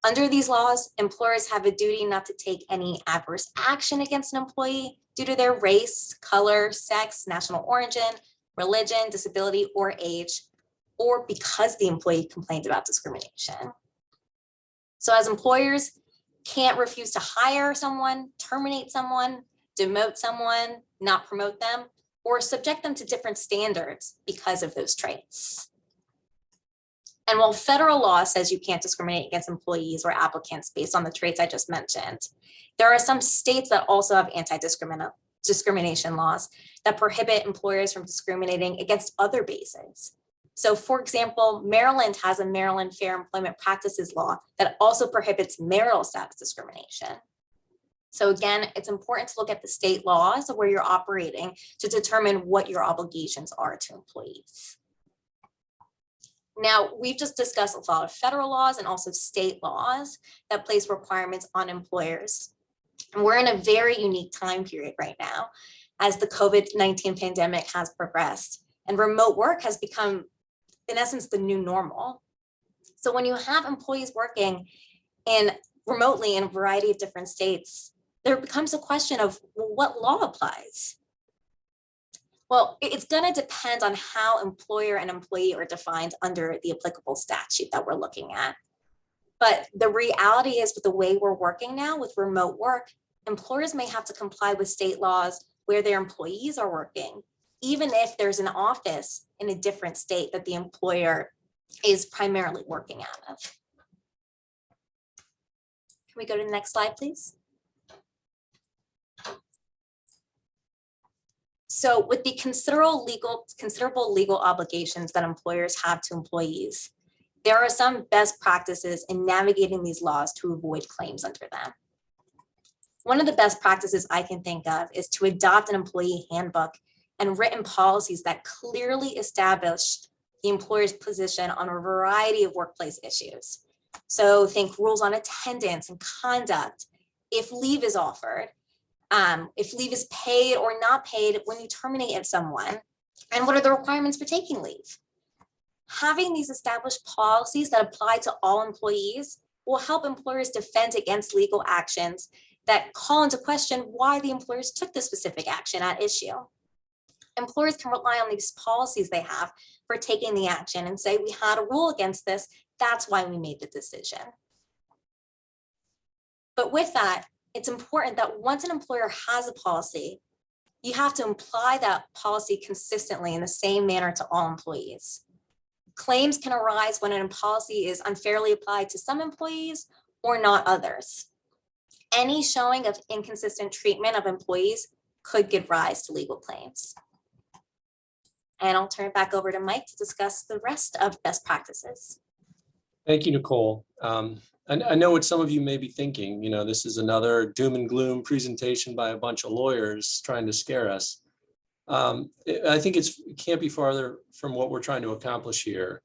Under these laws, employers have a duty not to take any adverse action against an employee due to their race, color, sex, national origin, religion, disability, or age, or because the employee complained about discrimination. So as employers can't refuse to hire someone, terminate someone, demote someone, not promote them, or subject them to different standards because of those traits. And while federal law says you can't discriminate against employees or applicants based on the traits I just mentioned, there are some states that also have anti-discrimination laws that prohibit employers from discriminating against other bases. So for example, Maryland has a Maryland Fair Employment Practices Law that also prohibits marital status discrimination. So again, it's important to look at the state laws of where you're operating to determine what your obligations are to employees. Now, we've just discussed a lot of federal laws and also state laws that place requirements on employers. And we're in a very unique time period right now as the COVID-19 pandemic has progressed and remote work has become, in essence, the new normal. So when you have employees working remotely in a variety of different states, there becomes a question of, well, what law applies? Well, it's going to depend on how employer and employee are defined under the applicable statute that we're looking at. But the reality is with the way we're working now with remote work, employers may have to comply with state laws where their employees are working, even if there's an office in a different state that the employer is primarily working out of. Can we go to the next slide, please? So with the considerable legal obligations that employers have to employees, there are some best practices in navigating these laws to avoid claims under them. One of the best practices I can think of is to adopt an employee handbook and written policies that clearly establish the employer's position on a variety of workplace issues. So think rules on attendance and conduct, if leave is offered, if leave is paid or not paid when you terminate someone, and what are the requirements for taking leave. Having these established policies that apply to all employees will help employers defend against legal actions that call into question why the employers took the specific action at issue. Employers can rely on these policies they have for taking the action and say, we had a rule against this, that's why we made the decision. But with that, it's important that once an employer has a policy, you have to apply that policy consistently in the same manner to all employees. Claims can arise when a policy is unfairly applied to some employees or not others. Any showing of inconsistent treatment of employees could give rise to legal claims. And I'll turn it back over to Mike to discuss the rest of best practices. Thank you, Nicole. I know what some of you may be thinking, this is another doom and gloom presentation by a bunch of lawyers trying to scare us. I think it can't be farther from what we're trying to accomplish here.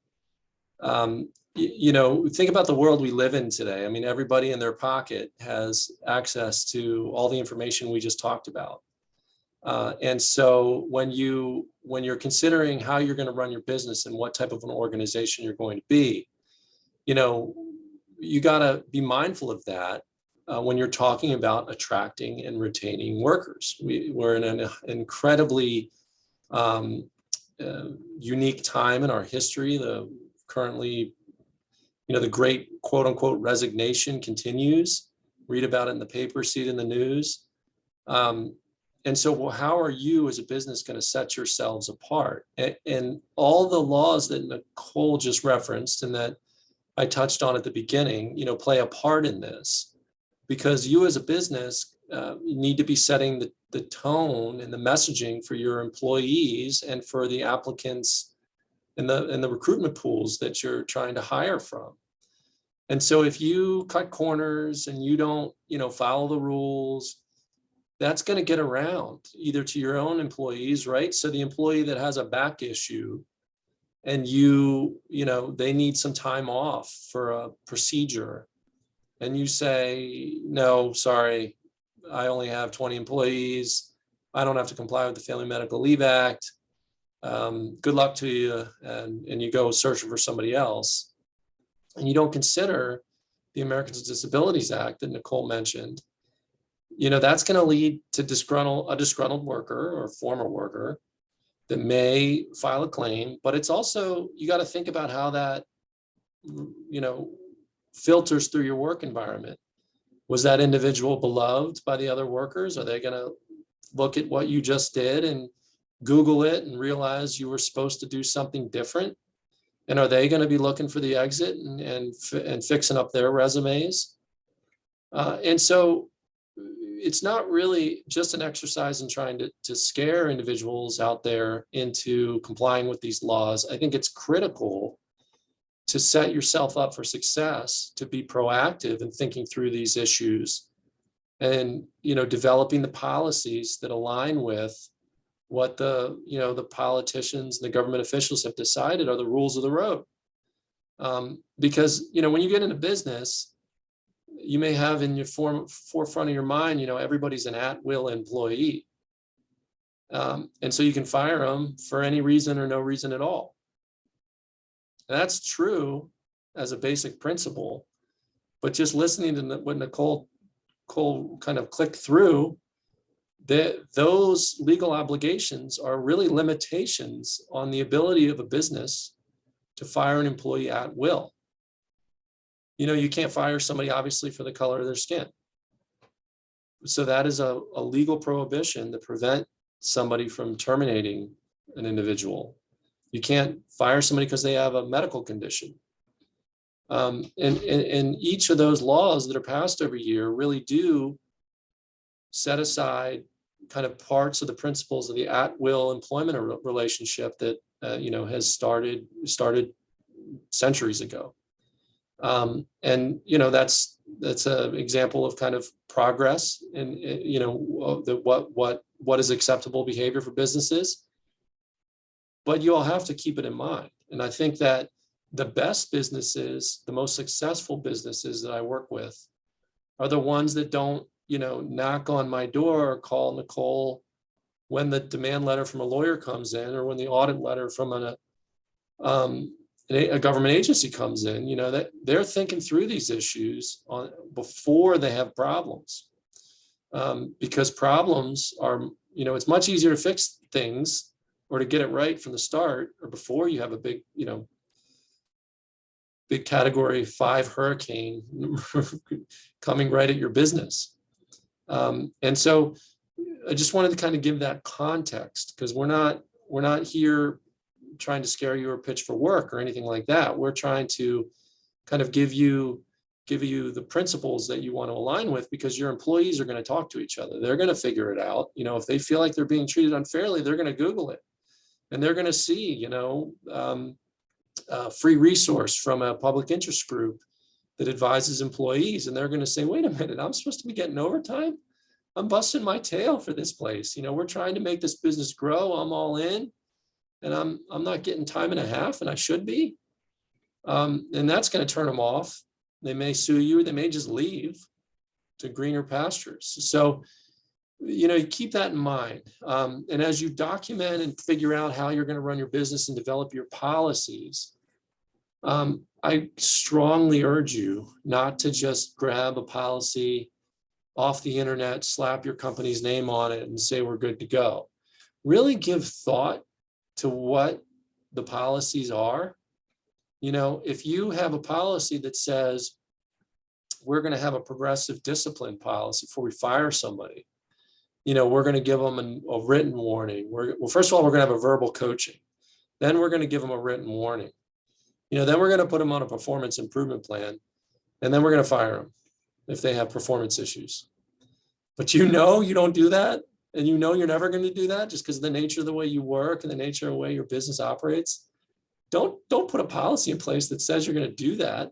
Think about the world we live in today. I mean, everybody in their pocket has access to all the information we just talked about. And so when you're considering how you're going to run your business and what type of an organization you're going to be, you got to be mindful of that when you're talking about attracting and retaining workers. We're in an incredibly unique time in our history. The great quote unquote resignation continues. Read about it in the paper, see it in the news. And so how are you as a business going to set yourselves apart? And all the laws that Nicole just referenced and that I touched on at the beginning, play a part in this, because you as a business need to be setting the tone and the messaging for your employees and for the applicants and the recruitment pools that you're trying to hire from. And so if you cut corners and you don't, follow the rules, that's going to get around either to your own employees, right? So the employee that has a back issue and they need some time off for a procedure, and you say, no, sorry, I only have 20 employees. I don't have to comply with the Family Medical Leave Act. Good luck to you. And you go searching for somebody else. And you don't consider the Americans with Disabilities Act that Nicole mentioned. That's going to lead to a disgruntled worker or former worker that may file a claim, but it's also, you got to think about how that, filters through your work environment. Was that individual beloved by the other workers? Are they going to look at what you just did and Google it and realize you were supposed to do something different? And are they going to be looking for the exit and fixing up their resumes? And so it's not really just an exercise in trying to scare individuals out there into complying with these laws. I think it's critical to set yourself up for success, to be proactive in thinking through these issues and, developing the policies that align with what the politicians and the government officials have decided are the rules of the road. Because, when you get into business, you may have in your forefront of your mind, everybody's an at-will employee. And so you can fire them for any reason or no reason at all. And that's true as a basic principle, but just listening to what Nicole kind of clicked through, those legal obligations are really limitations on the ability of a business to fire an employee at will. You can't fire somebody obviously for the color of their skin. So that is a legal prohibition to prevent somebody from terminating an individual. You can't fire somebody because they have a medical condition. And each of those laws that are passed every year really do set aside kind of parts of the principles of the at-will employment relationship that has started centuries ago. And that's an example of kind of progress and what is acceptable behavior for businesses. But you all have to keep it in mind. And I think that the best businesses, the most successful businesses that I work with are the ones that don't, knock on my door or call Nicole when the demand letter from a lawyer comes in or when the audit letter from a government agency comes in, that they're thinking through these issues before they have problems. Because problems are, it's much easier to fix things or to get it right from the start or before you have a big, big category 5 hurricane coming right at your business. And so I just wanted to kind of give that context, because we're not here trying to scare you or pitch for work or anything like that. We're trying to kind of give you the principles that you want to align with, because your employees are going to talk to each other. They're going to figure it out. If they feel like they're being treated unfairly, they're going to Google it and they're going to see, free resource from a public interest group that advises employees, and they're going to say, wait a minute, I'm supposed to be getting overtime? I'm busting my tail for this place. We're trying to make this business grow. I'm all in, and I'm not getting time and a half, and I should be. And that's going to turn them off. They may sue you. They may just leave to greener pastures. So, you keep that in mind. And as you document and figure out how you're going to run your business and develop your policies, I strongly urge you not to just grab a policy off the internet, slap your company's name on it, and say we're good to go. Really give thought to what the policies are. If you have a policy that says we're going to have a progressive discipline policy before we fire somebody, we're going to give them a written warning. Well, first of all, we're going to have a verbal coaching. Then we're going to give them a written warning. Then we're going to put them on a performance improvement plan, and then we're going to fire them if they have performance issues. But you don't do that, and you're never going to do that just because of the nature of the way you work and the nature of the way your business operates. Don't put a policy in place that says you're going to do that,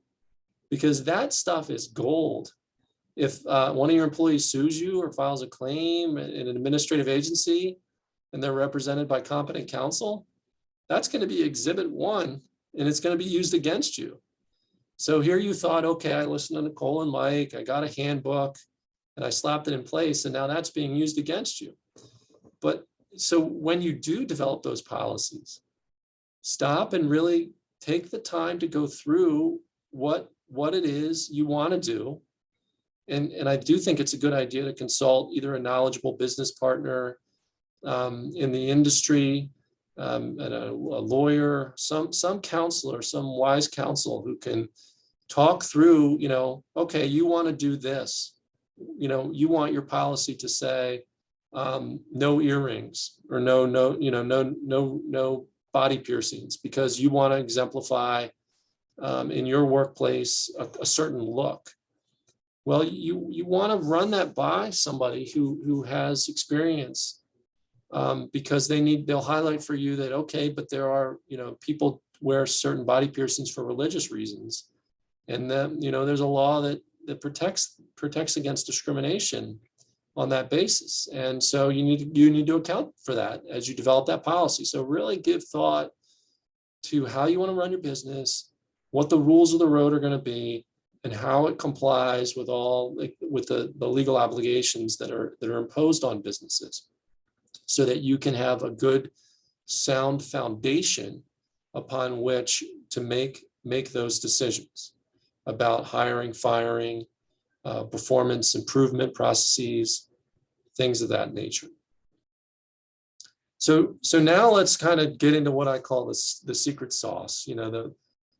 because that stuff is gold. If one of your employees sues you or files a claim in an administrative agency and they're represented by competent counsel, that's going to be exhibit 1, and it's going to be used against you. So here you thought, okay, I listened to Nicole and Mike, I got a handbook, and I slapped it in place, and now that's being used against you. But so when you do develop those policies, stop and really take the time to go through what it is you want to do. And I do think it's a good idea to consult either a knowledgeable business partner in the industry, and a lawyer, some counselor, some wise counsel who can talk through, okay, you want to do this. You want your policy to say no earrings or no body piercings, because you want to exemplify in your workplace a certain look. Well, you want to run that by somebody who has experience, because they'll highlight for you that, okay, but there are, people wear certain body piercings for religious reasons. And then, there's a law that protects against discrimination on that basis. And so you need to account for that as you develop that policy. So really give thought to how you want to run your business, what the rules of the road are going to be, and how it complies with the legal obligations that are imposed on businesses, so that you can have a good, sound foundation upon which to make those decisions about hiring, firing, performance improvement processes, things of that nature. So now let's kind of get into what I call the secret sauce.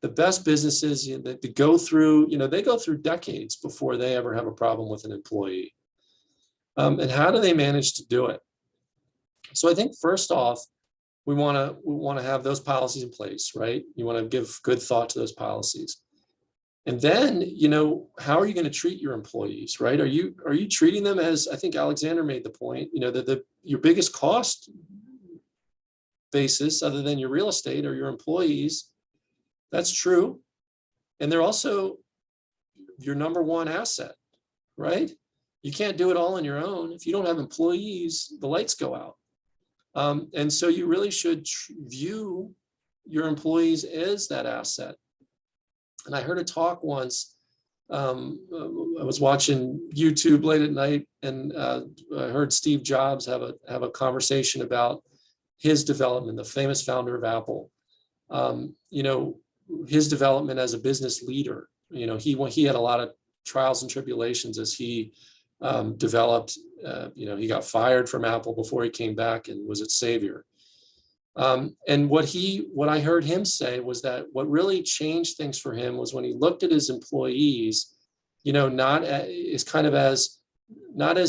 The best businesses that go through, they go through decades before they ever have a problem with an employee. And how do they manage to do it? So I think first off, we want to have those policies in place, right? You want to give good thought to those policies. And then, how are you going to treat your employees, right? Are you treating them as, I think Alexander made the point, that your biggest cost basis other than your real estate or your employees? That's true. And they're also your number one asset, right? You can't do it all on your own. If you don't have employees, the lights go out. And so you really should view your employees as that asset. And I heard a talk once, I was watching YouTube late at night, and I heard Steve Jobs have a conversation about his development, the famous founder of Apple. His development as a business leader. He had a lot of trials and tribulations as he developed. He got fired from Apple before he came back and was its savior. And what I heard him say was that what really changed things for him was when he looked at his employees, not as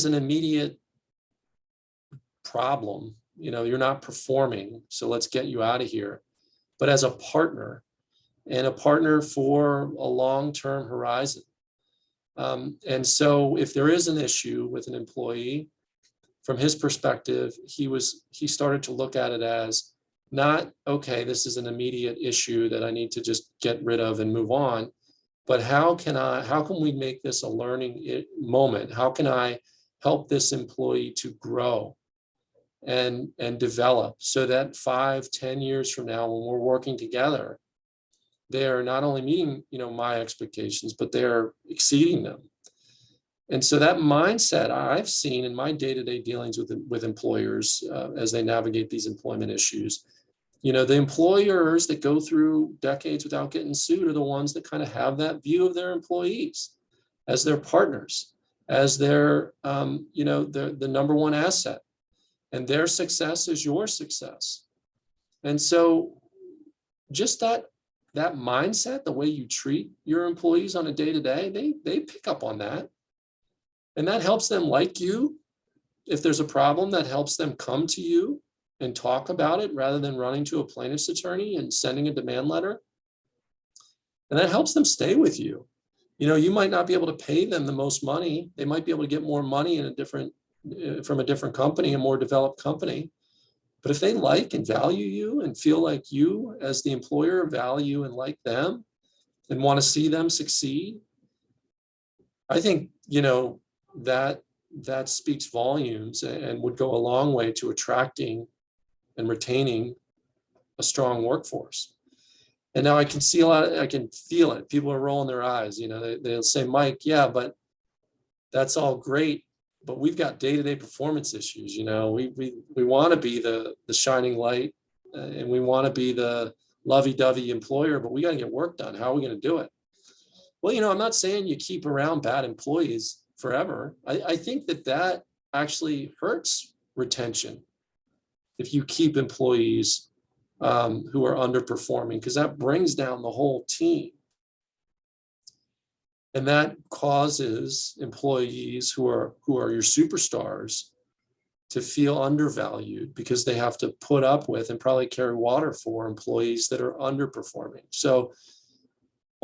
an immediate problem. You're not performing, so let's get you out of here, but as a partner, and a partner for a long-term horizon. And so if there is an issue with an employee, from his perspective, he started to look at it as, not, okay, this is an immediate issue that I need to just get rid of and move on, but how can we make this a learning moment? How can I help this employee to grow and develop so that 5-10 years from now, when we're working together, they're not only meeting, my expectations, but they're exceeding them. And so that mindset I've seen in my day-to-day dealings with employers as they navigate these employment issues. The employers that go through decades without getting sued are the ones that kind of have that view of their employees as their partners, as their, the number one asset, and their success is your success. And so just that mindset, the way you treat your employees on a day-to-day, they pick up on that. And that helps them like you. If there's a problem, that helps them come to you and talk about it rather than running to a plaintiff's attorney and sending a demand letter. And that helps them stay with you. You might not be able to pay them the most money. They might be able to get more money from a different company, a more developed company. But if they like and value you and feel like you as the employer value and like them and want to see them succeed, I think, that speaks volumes and would go a long way to attracting and retaining a strong workforce. And now I can see I can feel it. People are rolling their eyes. They'll say, Mike, yeah, but that's all great, but we've got day-to-day performance issues. We want to be the shining light and we want to be the lovey-dovey employer, but we got to get work done. How are we going to do it? Well, I'm not saying you keep around bad employees forever. I think that actually hurts retention if you keep employees who are underperforming, because that brings down the whole team. And that causes employees who are your superstars to feel undervalued because they have to put up with and probably carry water for employees that are underperforming. So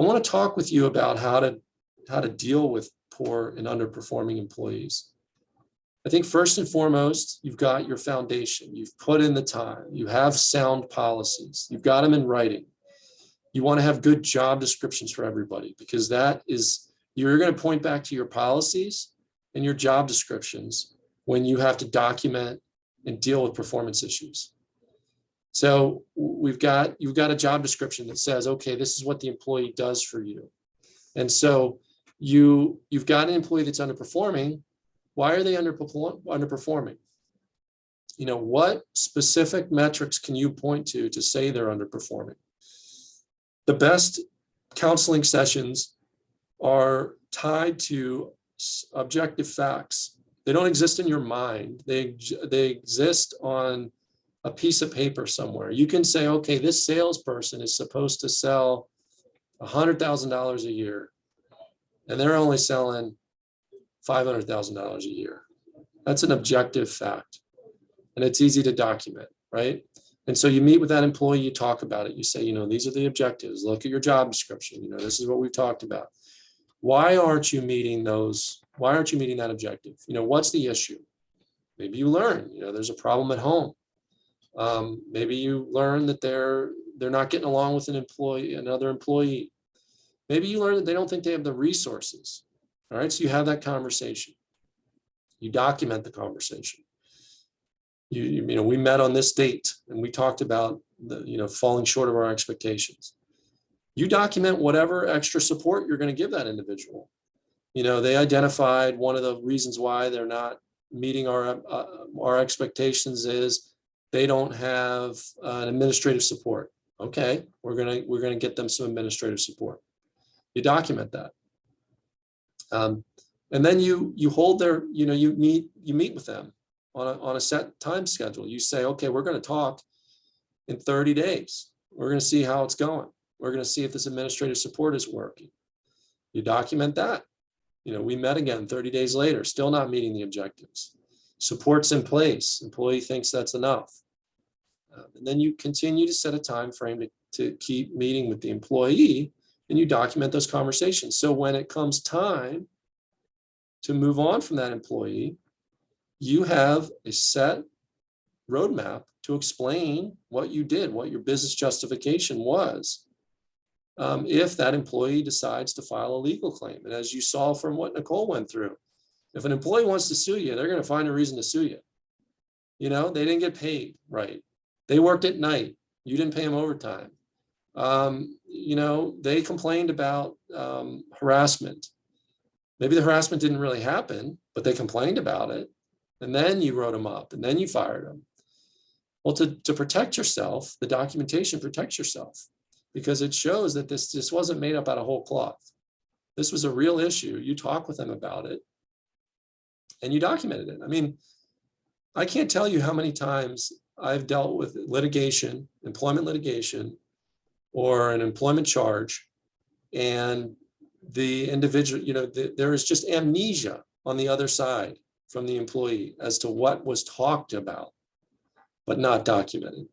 I want to talk with you about how to deal with poor and underperforming employees. I think first and foremost, you've got your foundation. You've put in the time. You have sound policies. You've got them in writing. You want to have good job descriptions for everybody, because you're going to point back to your policies and your job descriptions when you have to document and deal with performance issues. So you've got a job description that says, okay, this is what the employee does for you. And so you've got an employee that's underperforming. Why are they underperforming? What specific metrics can you point to say they're underperforming? The best counseling sessions are tied to objective facts. They don't exist in your mind. They exist on a piece of paper somewhere. You can say, okay, this salesperson is supposed to sell $100,000 a year, and they're only selling $500,000 a year. That's an objective fact, and it's easy to document, right? And so you meet with that employee, you talk about it. You say, these are the objectives. Look at your job description. This is what we've talked about. Why aren't you meeting those? Why aren't you meeting that objective? What's the issue? Maybe you learn, there's a problem at home. Maybe you learn that they're not getting along with another employee. Maybe you learn that they don't think they have the resources. All right, so you have that conversation. You document the conversation. We met on this date and we talked about falling short of our expectations. You document whatever extra support you're going to give that individual. They identified one of the reasons why they're not meeting our expectations is they don't have an administrative support. Okay, we're gonna get them some administrative support. You document that, and then you hold their you meet with them on a set time schedule. You say, okay, we're going to talk in 30 days. We're going to see how it's going. We're going to see if this administrative support is working. You document that. We met again 30 days later, still not meeting the objectives. Support's in place. Employee thinks that's enough. And then you continue to set a time frame to keep meeting with the employee, and you document those conversations. So when it comes time to move on from that employee, you have a set roadmap to explain what you did, what your business justification was, if that employee decides to file a legal claim. And as you saw from what Nicole went through, if an employee wants to sue you, they're going to find a reason to sue you. You know, they didn't get paid right. They worked at night. You didn't pay them overtime. You know, they complained about harassment. Maybe the harassment didn't really happen, but they complained about it. And then you wrote them up and then you fired them. Well, to protect yourself, the documentation protects yourself because it shows that this wasn't made up out of whole cloth. This was a real issue. You talk with them about it and you documented it. I mean, I can't tell you how many times I've dealt with litigation, employment litigation, or an employment charge, and the individual, you know, there is just amnesia on the other side from the employee as to what was talked about, but not documented.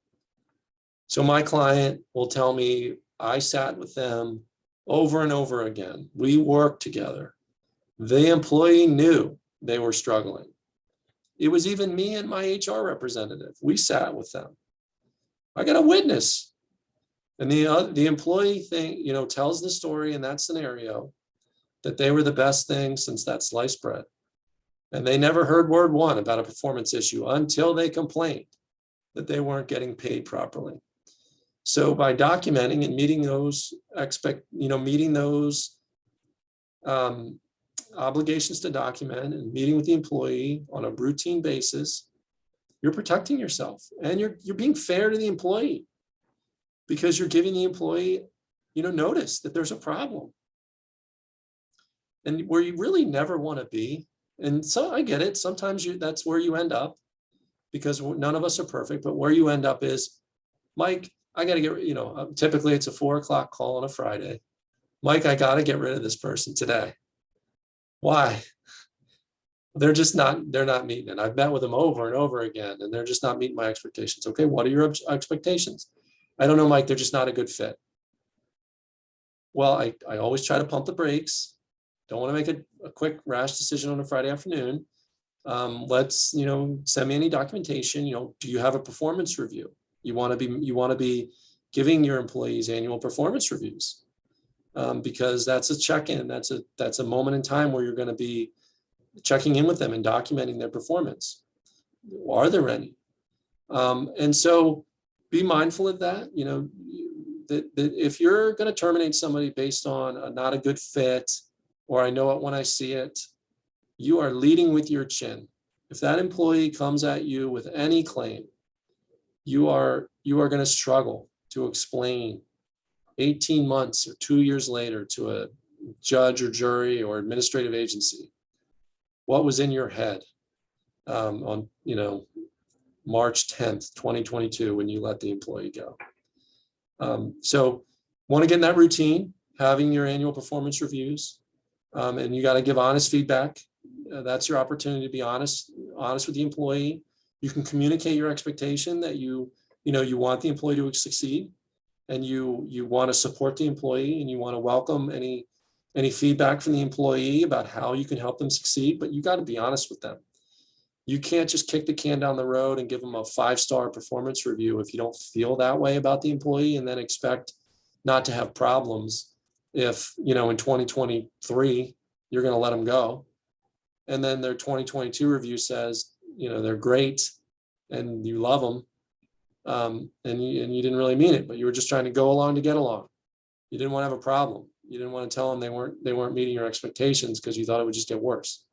So my client will tell me, I sat with them over and over again. We worked together. The employee knew they were struggling. It was even me and my HR representative. We sat with them. I got a witness. And the employee you know, tells the story in that scenario that they were the best thing since that sliced bread. And they never heard word one about a performance issue until they complained that they weren't getting paid properly. So by documenting and meeting those obligations to document and meeting with the employee on a routine basis, you're protecting yourself and you're being fair to the employee because you're giving the employee, you know, notice that there's a problem. And where you really never want to be, and so I get it, sometimes that's where you end up because none of us are perfect, but where you end up is, Mike, I got to get, you know, typically it's a 4 o'clock call on a Friday. Mike, I got to get rid of this person today. Why? They're not meeting it. I've met with them over and over again, and they're just not meeting my expectations. Okay, what are your expectations? I don't know, Mike, they're just not a good fit. Well, I always try to pump the brakes. Don't want to make a quick rash decision on a Friday afternoon. Let's, you know, send me any documentation. You know, do you have a performance review? You want to be giving your employees annual performance reviews. Because that's a check-in, that's a moment in time where you're going to be checking in with them and documenting their performance. Are there any? And so be mindful of that. You know, that if you're going to terminate somebody based on not a good fit, or I know it when I see it, you are leading with your chin. If that employee comes at you with any claim, you are going to struggle to explain 18 months or 2 years later to a judge or jury or administrative agency what was in your head on, you know, March 10th, 2022, when you let the employee go. So want to get in that routine, having your annual performance reviews, and you got to give honest feedback. That's your opportunity to be honest with the employee. You can communicate your expectation that you want the employee to succeed, and you want to support the employee, and you want to welcome any feedback from the employee about how you can help them succeed, but you got to be honest with them. You can't just kick the can down the road and give them a 5-star performance review if you don't feel that way about the employee, and then expect not to have problems if, you know, in 2023, you're going to let them go. And then their 2022 review says, you know, they're great and you love them. And you didn't really mean it, but you were just trying to go along to get along. You didn't want to have a problem. You didn't want to tell them they weren't meeting your expectations because you thought it would just get worse.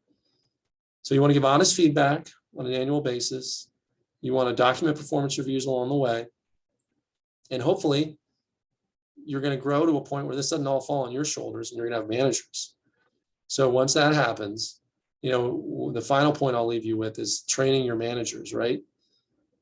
So you want to give honest feedback on an annual basis. You want to document performance reviews along the way. And hopefully you're going to grow to a point where this doesn't all fall on your shoulders and you're going to have managers. So once that happens, you know, the final point I'll leave you with is training your managers, right?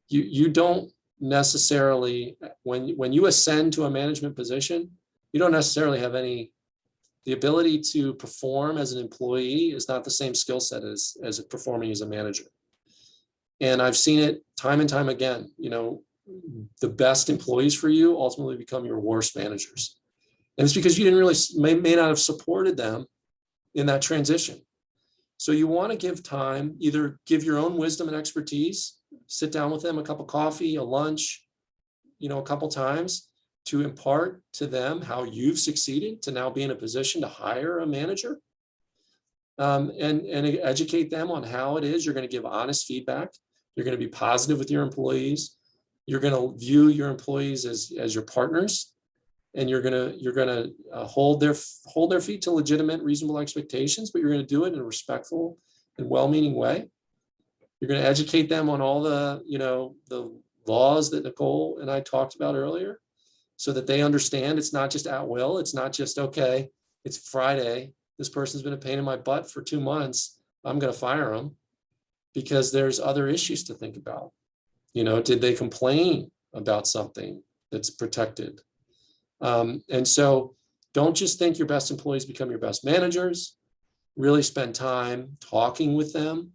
You don't necessarily, when you ascend to a management position, you don't necessarily have the ability to perform as an employee is not the same skill set as performing as a manager. And I've seen it time and time again. You know, the best employees for you ultimately become your worst managers. And it's because you didn't really, may not have supported them in that transition. So you want to give time, either give your own wisdom and expertise sit down with them, a cup of coffee, a lunch, a couple times, to impart to them how you've succeeded to now be in a position to hire a manager, and educate them on how it is. You're going to give honest feedback. You're going to be positive with your employees. You're going to view your employees as your partners, and you're going to hold their feet to legitimate, reasonable expectations, but you're going to do it in a respectful and well-meaning way. You're going to educate them on all the laws that Nicole and I talked about earlier, so that they understand it's not just at will. It's not just, okay, it's Friday, this person's been a pain in my butt for 2 months, I'm going to fire them, because there's other issues to think about. Did they complain about something that's protected? And so don't just think your best employees become your best managers. Really spend time talking with them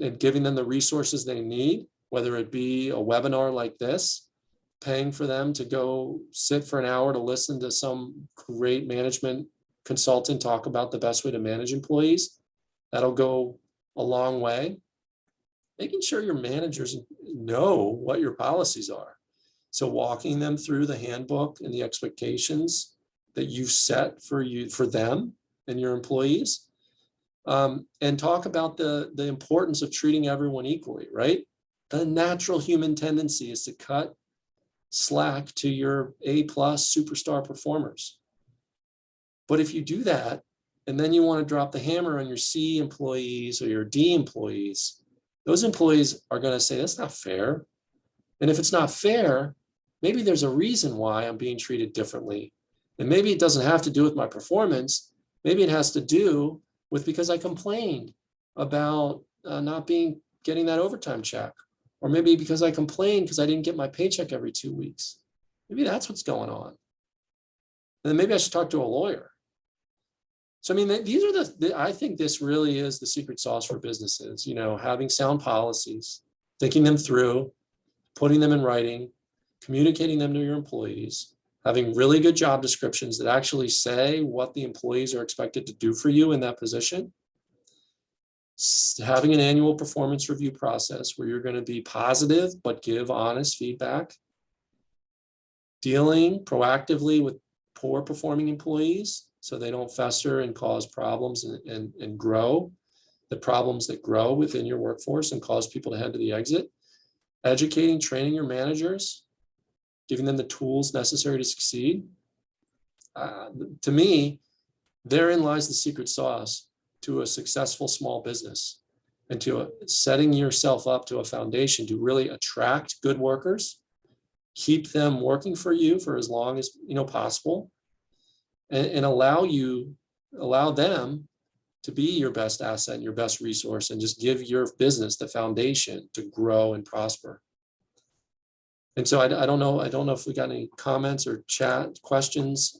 and giving them the resources they need, whether it be a webinar like this, paying for them to go sit for an hour to listen to some great management consultant talk about the best way to manage employees. That'll go a long way. Making sure your managers know what your policies are. So walking them through the handbook and the expectations that you've set for them and your employees. And talk about the importance of treating everyone equally, right? The natural human tendency is to cut slack to your A+ superstar performers. But if you do that, and then you want to drop the hammer on your C employees or your D employees, those employees are going to say, that's not fair. And if it's not fair, maybe there's a reason why I'm being treated differently. And maybe it doesn't have to do with my performance. Maybe it has to do with because I complained about not getting that overtime check. Or maybe because I complained because I didn't get my paycheck every 2 weeks. Maybe that's what's going on. And then maybe I should talk to a lawyer. So, I mean, these are I think this really is the secret sauce for businesses, having sound policies, thinking them through, putting them in writing, communicating them to your employees, having really good job descriptions that actually say what the employees are expected to do for you in that position, having an annual performance review process where you're going to be positive but give honest feedback, dealing proactively with poor performing employees so they don't fester and cause problems and grow, the problems that grow within your workforce and cause people to head to the exit, educating, training your managers, giving them the tools necessary to succeed. To me, therein lies the secret sauce to a successful small business and to setting yourself up to a foundation to really attract good workers, keep them working for you for as long as possible, and allow them to be your best asset and your best resource, and just give your business the foundation to grow and prosper. And so I don't know if we got any comments or chat questions.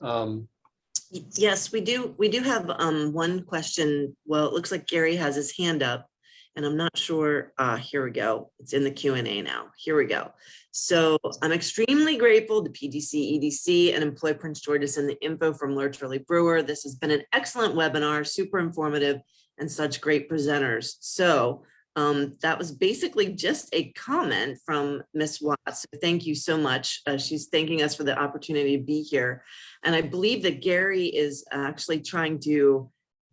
Yes, we do. We do have one question. Well, it looks like Gary has his hand up, and I'm not sure. Here we go. It's in the Q&A now. Here we go. So I'm extremely grateful to PGCEDC and Employ Prince George's and the info from Lerch Brewer. This has been an excellent webinar, super informative, and such great presenters. So that was basically just a comment from Ms. Watts. So thank you so much. She's thanking us for the opportunity to be here. And I believe that Gary is actually trying to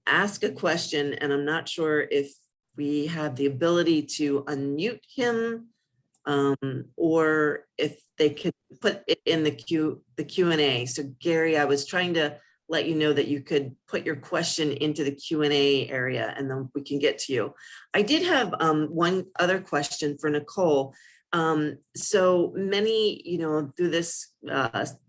ask a question, and I'm not sure if we have the ability to unmute him or if they could put it in the Q&A. So Gary, I was trying to let you know that you could put your question into the Q&A area, and then we can get to you. I did have one other question for Nicole. So many, through this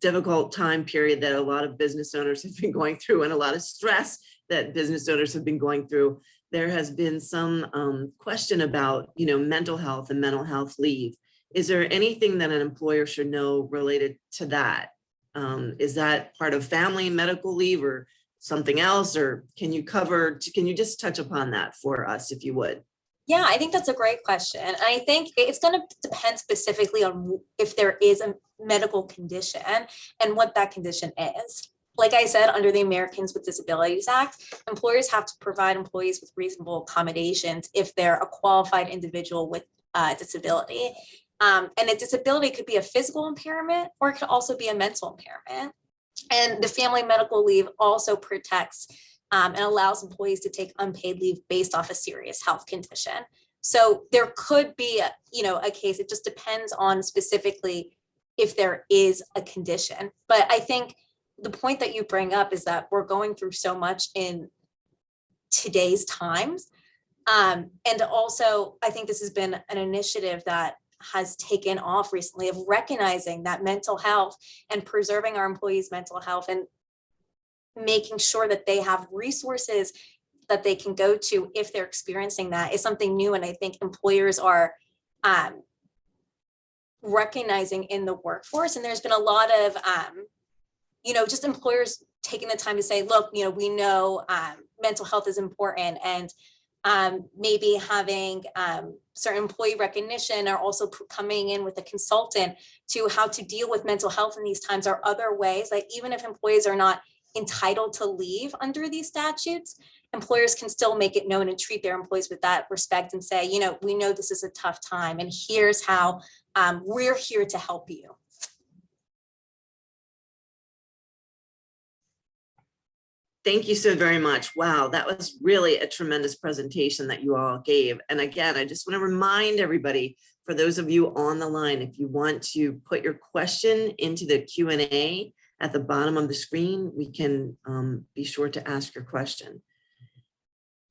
difficult time period that a lot of business owners have been going through, and a lot of stress that business owners have been going through, there has been some question about, mental health and mental health leave. Is there anything that an employer should know related to that? Is that part of family medical leave or something else, or can you just touch upon that for us, if you would? Yeah, I think that's a great question. And I think it's going to depend specifically on if there is a medical condition and what that condition is. Like I said, under the Americans with Disabilities Act, employers have to provide employees with reasonable accommodations if they're a qualified individual with disability. And a disability could be a physical impairment, or it could also be a mental impairment. And the family medical leave also protects and allows employees to take unpaid leave based off a serious health condition. So there could be a case, it just depends on specifically if there is a condition. But I think the point that you bring up is that we're going through so much in today's times. And also, I think this has been an initiative that has taken off recently, of recognizing that mental health and preserving our employees' mental health and making sure that they have resources that they can go to if they're experiencing that is something new. And I think employers are recognizing in the workforce. And there's been a lot of, just employers taking the time to say, look, we know mental health is important, and maybe having certain employee recognition, or also coming in with a consultant to how to deal with mental health in these times, are other ways. Like, even if employees are not entitled to leave under these statutes, employers can still make it known and treat their employees with that respect and say, we know this is a tough time, and here's how we're here to help you. Thank you so very much. Wow, that was really a tremendous presentation that you all gave. And again, I just want to remind everybody, for those of you on the line, if you want to put your question into the Q&A at the bottom of the screen, we can be sure to ask your question.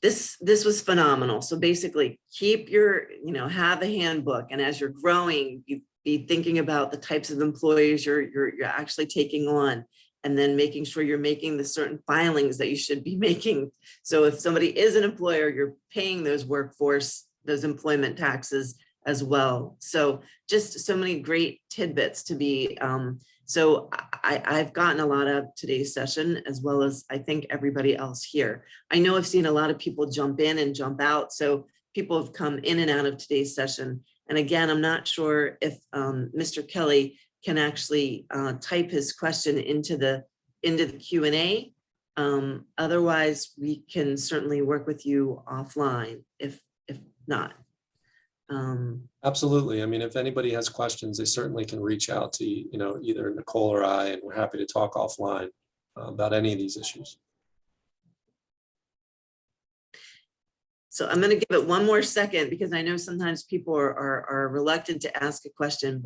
This was phenomenal. So basically, keep your, have a handbook, and as you're growing, you be thinking about the types of employees you're actually taking on, and then making sure you're making the certain filings that you should be making. So if somebody is an employer, you're paying those employment taxes as well. So just so many great tidbits to be. So I've gotten a lot out of today's session, as well as I think everybody else here. I know I've seen a lot of people jump in and jump out. So people have come in and out of today's session. And again, I'm not sure if Mr. Kelly can actually type his question into the Q&A. Otherwise, we can certainly work with you offline if not. Absolutely. I mean, if anybody has questions, they certainly can reach out to either Nicole or I, and we're happy to talk offline about any of these issues. So I'm going to give it one more second, because I know sometimes people are reluctant to ask a question,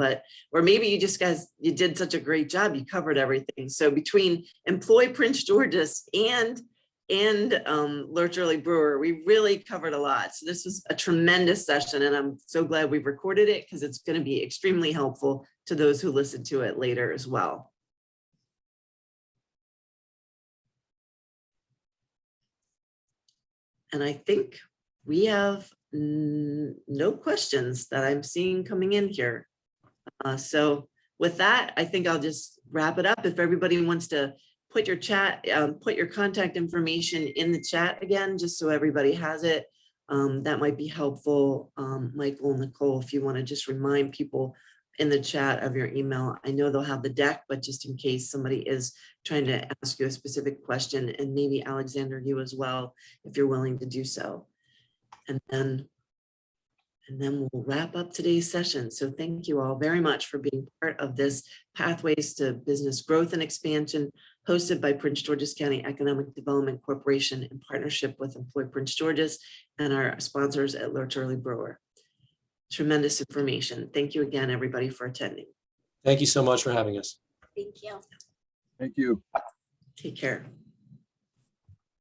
or maybe you did such a great job, you covered everything. So between Employ Prince George's and Lerch Brewer, we really covered a lot. So this was a tremendous session, and I'm so glad we've recorded it, because it's going to be extremely helpful to those who listen to it later as well. And I think we have no questions that I'm seeing coming in here. So with that, I think I'll just wrap it up. If everybody wants to put your contact information in the chat again, just so everybody has it, that might be helpful. Michael and Nicole, if you want to just remind people in the chat of your email. I know they'll have the deck, but just in case somebody is trying to ask you a specific question, and maybe Alexander, you as well, if you're willing to do so. And then we'll wrap up today's session. So thank you all very much for being part of this Pathways to Business Growth and Expansion, hosted by Prince George's County Economic Development Corporation in partnership with Employ Prince George's and our sponsors at Lerch Brewer. Tremendous information. Thank you again, everybody, for attending. Thank you so much for having us. Thank you. Thank you. Take care.